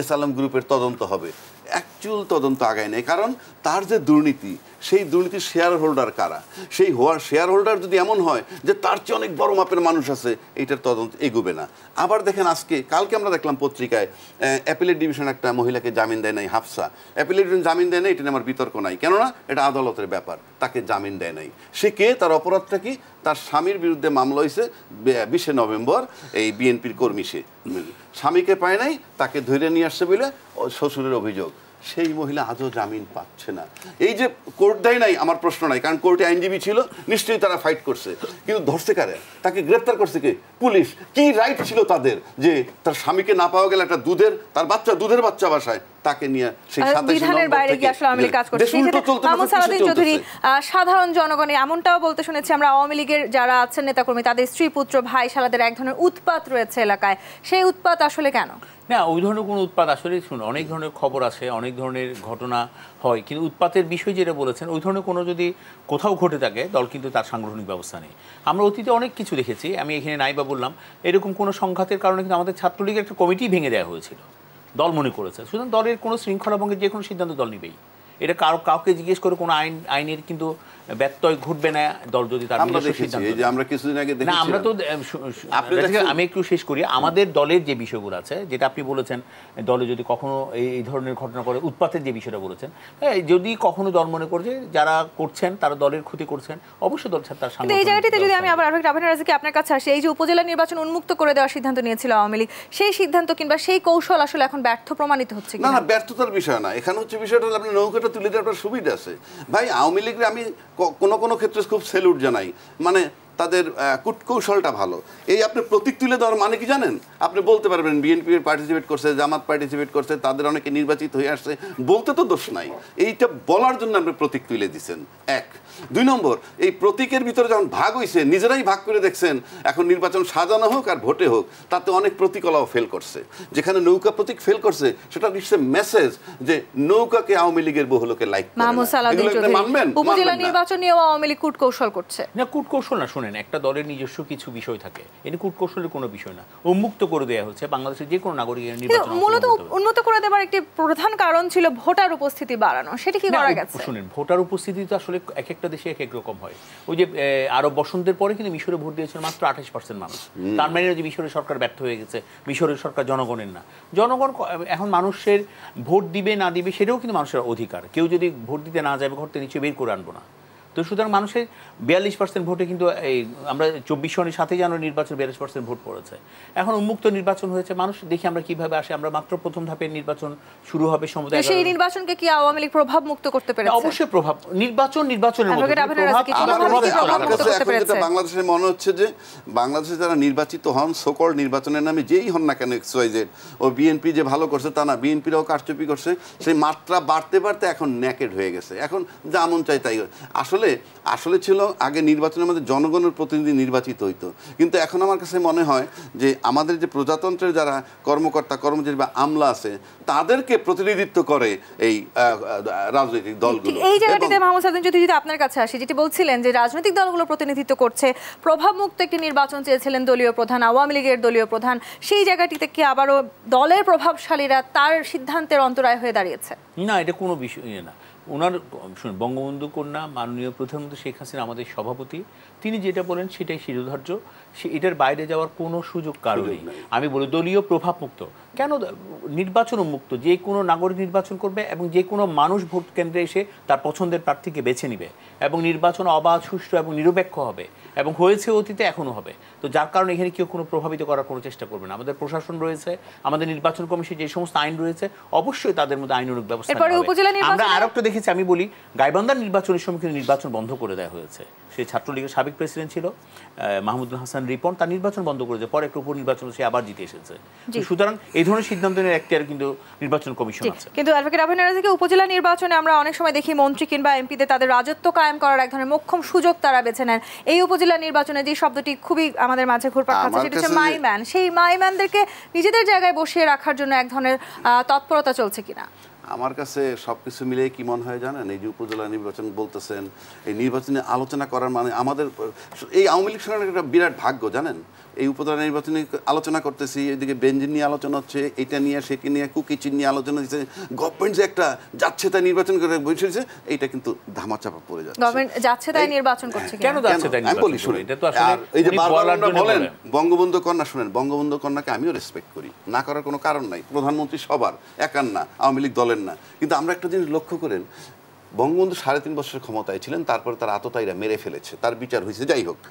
এস আলম গ্রুপের তদন্ত হবে, অ্যাকচুয়াল তদন্ত আগায় নেই, কারণ তার যে দুর্নীতি, সেই দুর্নীতির শেয়ার হোল্ডার কারা, সেই শেয়ার হোল্ডার যদি এমন হয় যে তার চেয়ে অনেক বড় মাপের মানুষ আছে, এইটার তদন্ত এগোবে না। আবার দেখেন কালকে আমরা দেখলাম পত্রিকায় অ্যাপিলেট ডিভিশন একটা মহিলাকে জামিন দেয় নাই, হাফসা। অ্যাপিলেট ডিভিশন জামিন দেয় নাই, এটা নিয়ে আমার বিতর্ক নাই, কেননা এটা আদালতের ব্যাপার, তাকে জামিন দেয় নাই। সে কে, তার অপরাধটা কি? তার স্বামীর বিরুদ্ধে মামলা হয়েছে 20 নভেম্বর, এই বিএনপির কর্মী, সে স্বামীকে পায় নাই, তাকে ধরে নিয়ে আসছে বলে শ্বশুরের অভিযোগ। সেই মহিলা আজও জামিন পাচ্ছে না। এই যে কোর্ট দেয় নাই আমার প্রশ্ন নাই, কারণ কোর্টে আইনজীবী ছিল, নিশ্চয়ই তারা ফাইট করছে, কিন্তু ধরছে কারে? তাকে গ্রেপ্তার করছে কে? পুলিশ। কি রাইট ছিল তাদের যে তার স্বামীকে না পাওয়া গেলে একটা দুধের বাচ্চা বাসায় তাকে নিয়ে সেই বিধানের বাইরে গিয়ে আসলে আওয়ামী লীগ কাজ করছে। মাহমুদ সালাউদ্দিন চৌধুরী, সাধারণ জনগণ এমনটাও বলতে শুনেছি আমরা, আওয়ামী লীগের যারা আছেন নেতাকর্মী তাদের স্ত্রী পুত্র ভাই শালাদের এক ধরনের উৎপাত রয়েছে এলাকায়, সেই উৎপাত আসলে কেন? না, ওই ধরনের কোনো উৎপাত আসলে শুনুন, অনেক ধরনের খবর আছে, অনেক ধরনের ঘটনা হয়, কিন্তু উৎপাতের বিষয় যেটা বলেছেন ওই ধরনের কোনো যদি কোথাও ঘটে থাকে দল কিন্তু তার সাংগঠনিক ব্যবস্থা নেই। আমরা অতীতে অনেক কিছু দেখেছি, আমি এখানে নাইবা বললাম, এরকম কোনো সংঘাতের কারণে কিন্তু আমাদের ছাত্রলীগের একটা কমিটি ভেঙে দেওয়া হয়েছিল, দল মনে করেছে। সুতরাং দলের কোনো শৃঙ্খলা ভঙ্গের যে কোনো সিদ্ধান্ত দল নিবেই, এটা কাউকে জিজ্ঞেস করে কোনো আইনের কিন্তু ব্যত্যয় ঘটবে না দল যদি তার আমরা কিছুদিন আগে না, আমরা তো আমি একটু শেষ করি। আমাদের দলের যে বিষয়গুলো আছে, যেটা আপনি বলেছেন দলে যদি কখনো এই ধরনের ঘটনা করে, উৎপাতের যে বিষয়টা বলেছেন, যদি কখনো দল মনে করছে যারা করছেন তারা দলের ক্ষতি করছেন, অবশ্যই দল তার সামনে। এই জায়গাটিতে যদি আমি আবার আপনার কাছে আসি, এই যে উপজেলা নির্বাচন উন্মুক্ত করে দেওয়ার সিদ্ধান্ত নিয়েছিল আওয়ামী লীগ, সেই সিদ্ধান্ত কিংবা সেই কৌশল আসলে এখন ব্যর্থ প্রমাণিত হচ্ছে কিনা? না, ব্যর্থতার বিষয় না, এখানে হচ্ছে বিষয়টা আপনি নৌকাটা তুলে দেওয়ার সুবিধা আছে। ভাই, আওয়ামী লীগের আমি কোনো ক্ষেত্রে খুব সেলুট জানাই, মানে তাদের কূটকৌশলটা ভালো। এই আপনি প্রতীক তুলে দেওয়ার মানে কি জানেন? আপনি বলতে পারবেন বিএনপি পার্টিসিপেট করছে, জামাত পার্টিসিপেট করছে, তাদের অনেকে নির্বাচিত হয়ে আসছে, বলতে তো দোষ নাই। এইটা বলার জন্য আপনি প্রতীক তুলে দিচ্ছেন, এক। 2 নম্বর, এই প্রতীকের ভিতরে যখন ভাগ হয়েছে, নিজেরাই ভাগ করে দেখছেন, এখন নির্বাচন সাজানো হোক আর ভোটে হোক, তাতে অনেক প্রতীকলাও ফেল করছে। যেখানে নৌকা প্রতীক ফেল করছে, সেটা দিচ্ছে মেসেজ যে নৌকাকে আওয়ামী লীগের বহু লোকে লাইক করে। মাহমুদ সালাউদ্দিন চৌধুরী, উপজেলা নির্বাচন নিয়েও আওয়ামী লীগ কূটকৌশল করছে। না, কূটকৌশল না, শুনেন, একটা দলের নিজস্ব কিছু বিষয় থাকে, এটা কূটকৌশলের কোনো বিষয় না। উন্মুক্ত করে দেওয়া হচ্ছে বাংলাদেশের যে কোনো নাগরিকের নির্বাচন। মূলত উন্মুক্ত করে দেওয়ার একটি প্রধান কারণ ছিল ভোটার উপস্থিতি বাড়ানো, সেটা কি করা গেছে? শুনেন, ভোটার উপস্থিতি তো আসলে এক একটা দেশে এক এক রকম হয়। ওই যে আরব বসন্তের পরে কিন্তু মিশরে ভোট দিয়েছিল মাত্র 28% মানুষ। তার মানে যে মিশরের সরকার ব্যর্থ হয়ে গেছে, মিশরের সরকার জনগণের না। জনগণ এখন মানুষের ভোট দিবে না দিবে সেটাও কিন্তু মানুষের অধিকার। কেউ যদি ভোট দিতে না যাবে, ঘর থেকে নিচে বের করে আনবো না। তো সুতরাং মানুষের 42% ভোটে কিন্তু এই আমরা 24 সনের 7 জানুয়ারি নির্বাচন 42% ভোট পড়েছে। এখন উন্মুক্ত নির্বাচন হয়েছে, মানুষ দেখি আমরা কিভাবে আসে। আমরা মাত্র প্রথম ধাপের নির্বাচন শুরু হবে সমুদায়। সেই নির্বাচনকে কি আওয়ামী লীগ প্রভাব মুক্ত করতে পেরেছে? অবশ্যই প্রভাব, নির্বাচনের মধ্যে বাংলাদেশের মনে হচ্ছে যে বাংলাদেশে যারা নির্বাচিত হন, সকল নির্বাচনের নামে যেই হন না কেন, XYZ ও বিএনপি যে ভালো করছে তা না, বিএনপিরাও কারচুপি করছে। সেই মাত্রা বাড়তে বাড়তে এখন নেকেড হয়ে গেছে, এখন যা মন চাই তাই। আসলে ছিল আগে নির্বাচনের মধ্যে জনগণের প্রতিনিধি নির্বাচিত হইতো, কিন্তু এখন আমার কাছে মনে হয় যে আমাদের যে প্রজাতন্ত্রের যারা কর্মকর্তা কর্মচারী বা আমলা আছে, তাদেরকে প্রতিনিধিত্ব করে এই রাজনৈতিক দলগুলো। এই জায়গাটিতে মাহমুদ সালাউদ্দিন চৌধুরী, যদি আপনার কাছে আসি, যেটি বলছিলেন যে রাজনৈতিক দলগুলো প্রতিনিধিত্ব করছে, প্রভাবমুক্ত একটি নির্বাচন চেয়েছিলেন দলীয় প্রধান, আওয়ামী লীগের দলীয় প্রধান, সেই জায়গাটিতে কি আবারও দলের প্রভাবশালীরা তার সিদ্ধান্তের অন্তরায় হয়ে দাঁড়িয়েছে? না, এটা কোনো বিষয় না। ওনার শুনুন, বঙ্গবন্ধু কন্যা মাননীয় প্রধানমন্ত্রী শেখ হাসিনা আমাদের সভাপতি, তিনি যেটা বলেন সেটাই শিরোধার্য, এটার বাইরে যাওয়ার কোনো সুযোগ কারো নেই। আমি বলি দলীয় প্রভাব মুক্ত কেন, নির্বাচন মুক্ত, যে কোনো নাগরিক নির্বাচন করবে এবং যে কোনো মানুষ ভোট কেন্দ্রে এসে তার পছন্দের প্রার্থীকে বেছে নিবে এবং নির্বাচন অবাধ, সুষ্ঠু এবং নিরপেক্ষ হবে এবং হয়েছে অতীতে, এখনও হবে। তো যার কারণে এখানে কেউ কোনো প্রভাবিত করার কোনো চেষ্টা করবে না। আমাদের প্রশাসন রয়েছে, আমাদের নির্বাচন কমিশন যে সমস্ত আইন রয়েছে, অবশ্যই তাদের মধ্যে আইনানুগ ব্যবস্থা হবে। আমরা আরেকটা দেখেছি, আমি বলি গাইবান্ধার নির্বাচনের সময় কিন্তু নির্বাচন বন্ধ করে দেওয়া হয়েছে। সে ছাত্রলীগের সাবেক প্রেসিডেন্ট ছিল মাহমুদুল হাসান রিপন, তার নির্বাচন বন্ধ করেছে, পরে একটা উপনির্বাচন সে আবার জিতে এসেছে। সুতরাং এই ধরনের সিদ্ধান্ত নেওয়ার এখতিয়ার কিন্তু নির্বাচন কমিশন আছে। কিন্তু অ্যাডভোকেট আভিন রাজাকে উপজেলা নির্বাচনে আমরা অনেক সময় দেখি মন্ত্রী কিংবা এমপিদের তাদের রাজত্ব কায়েম করার এক ধরনের মোক্ষম সুযোগ তারা বেছে নেন। এই উপজেলা নির্বাচনে যে শব্দটি খুবই আমাদের মাঝে ঘুরপাক খাচ্ছে, সেটা হচ্ছে মাইম্যান। সেই মাইম্যানদেরকে নিজেদের জায়গায় বসিয়ে রাখার জন্য এক ধরনের তৎপরতা চলছে কিনা? আমার কাছে সবকিছু মিলে কি মনে হয় জানেন, এই যে উপজেলা নির্বাচন বলতেছেন, এই নির্বাচনে আলোচনা করার মানে আমাদের এই আওয়ামী লীগ সরকারের একটা বিরাট ভাগ্য জানেন। এই উপজেলা নির্বাচনে আলোচনা করতেছি, এদিকে বেঞ্জিন নিয়ে আলোচনা হচ্ছে, এটা নিয়ে সেটি নিয়ে কুকিচিন নিয়ে আলোচনা দিচ্ছে, গভর্নমেন্ট যে একটা যাচ্ছে তাই নির্বাচন করে বসেছে, এইটা কিন্তু ধামাচাপা পড়ে যাচ্ছে। গভর্নমেন্ট যাচ্ছে তাই নির্বাচন করছে, কেন যাচ্ছে তাই? আমি বলি শুনুন, আর এই যে বারবার বলেন বঙ্গবন্ধু কন্যা, শুনেন, বঙ্গবন্ধু কন্যাকে আমিও রেসপেক্ট করি, না করার কোনো কারণ নাই। প্রধানমন্ত্রী সবার, একার না, আওয়ামী লীগ দলের না। কিন্তু আমরা একটা জিনিস লক্ষ্য করেন, বঙ্গবন্ধু 3.5 বছর ক্ষমতায় ছিলেন, তারপর তার আততায়ীরা মেরে ফেলেছে, তার বিচার হয়েছে, যাই হোক।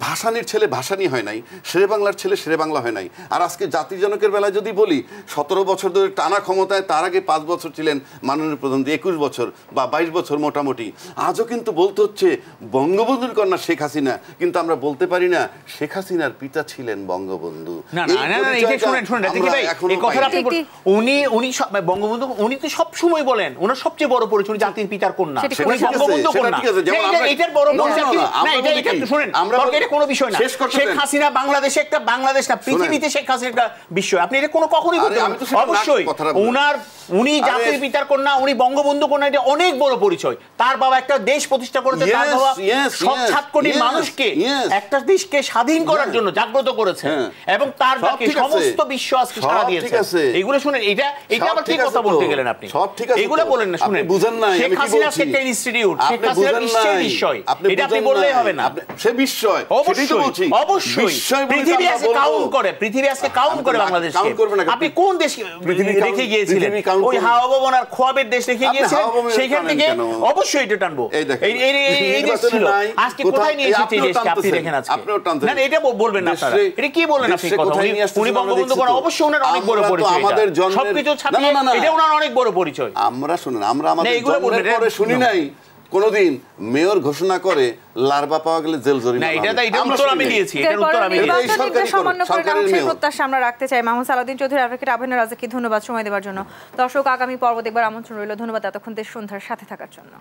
ভাসানির ছেলে ভাসানি হয় নাই, শেরে বাংলার ছেলে শেরে বাংলা হয় নাই। আর আজকে জাতির জনকের বেলায় যদি বলি 17 বছর ধরে টানা ক্ষমতায়, তার আগে 5 বছর ছিলেন মাননীয় প্রধানমন্ত্রী, 21 বছর বা 22 বছর মোটামুটি। আজও কিন্তু বলতে হচ্ছে বঙ্গবন্ধুর কন্যা শেখ হাসিনা, কিন্তু আমরা বলতে পারি না শেখ হাসিনার পিতা ছিলেন বঙ্গবন্ধু। বঙ্গবন্ধু উনি তো সব সময় বলেন ওনার সবচেয়ে বড় পরিচয় জাতির পিতার কন্যা, উনি বঙ্গবন্ধু কন্যা। এটার বড় এটা কোনো বিষয় না। শেখ হাসিনা বাংলাদেশে একটা, বাংলাদেশ না পৃথিবীতে শেখ হাসিনা একটা বিষয়, আপনি এটা কোনো কখনোই বলতে পারেন। অবশ্যই উনি জাতির পিতার কন্যা, উনি বঙ্গবন্ধু কন্যা, এটা অনেক বড় পরিচয়। তার বাবা একটা দেশ প্রতিষ্ঠা করেছে, তার বাবা 7 কোটি মানুষকে একটা দেশকে স্বাধীন করার জন্য জাগ্রত করেছে, এবং তার ডাকে সমস্ত বিশ্ব আজকে সাড়া দিয়েছে। এইগুলো শুনেন, এটা আবার কি কথা বলতে গেলেন আপনি? এইগুলো বলেন না, শুনেন, শেখ হাসিনা একটা ইনস্টিটিউট, শেখ হাসিনা বিশ্বের বিষয়, এটা আপনি বললেই হবে না। সে বিষয় অবশ্যই অবশ্যই পৃথিবী আজকে কাউন্ট করে, পৃথিবী আজকে কাউন্ট করে বাংলাদেশকে। আপনি কোন দেশ রেখে গিয়েছিলেন? ওই হাওয়া ভবন আর খোয়াবের দেশ রেখে গিয়েছিলেন, সেইখান থেকে অবশ্যই এটা টানবো। এই দেশ ছিল, আজকে কোথায় নিয়ে এসেছে এই দেশকে আপনি দেখেন আজকে। না এটা বলবেন না আপনারা, এটা কি বলেন আপনি কথা? উনি বঙ্গবন্ধু করা অবশ্যই ওনার অনেক বড় পরিচয়, সবকিছু ছাপিয়ে এটা ওনার অনেক বড় পরিচয়। আমরা শুনেন, আমরা আমাদের জন্মের পরে শুনি নাই কোনদিন মেয়র ঘোষণা করে লার্ভা পাওয়া গেলে জেল জরিমানা। না, এটা উত্তর আমি দিয়েছি, এটার উত্তর আমি দিয়েছি। সরকারের প্রত্যাশা আমরা রাখতে চাই। মাহমুদ সালাউদ্দিন চৌধুরী, অ্যাডভোকেট আভিনার রাজাকে ধন্যবাদ সময় দেওয়ার জন্য। দর্শক, আগামী পর্ব দেখবার আমন্ত্রণ রইল। ধন্যবাদ এতক্ষণ দেশ সন্ধ্যার সাথে থাকার জন্য।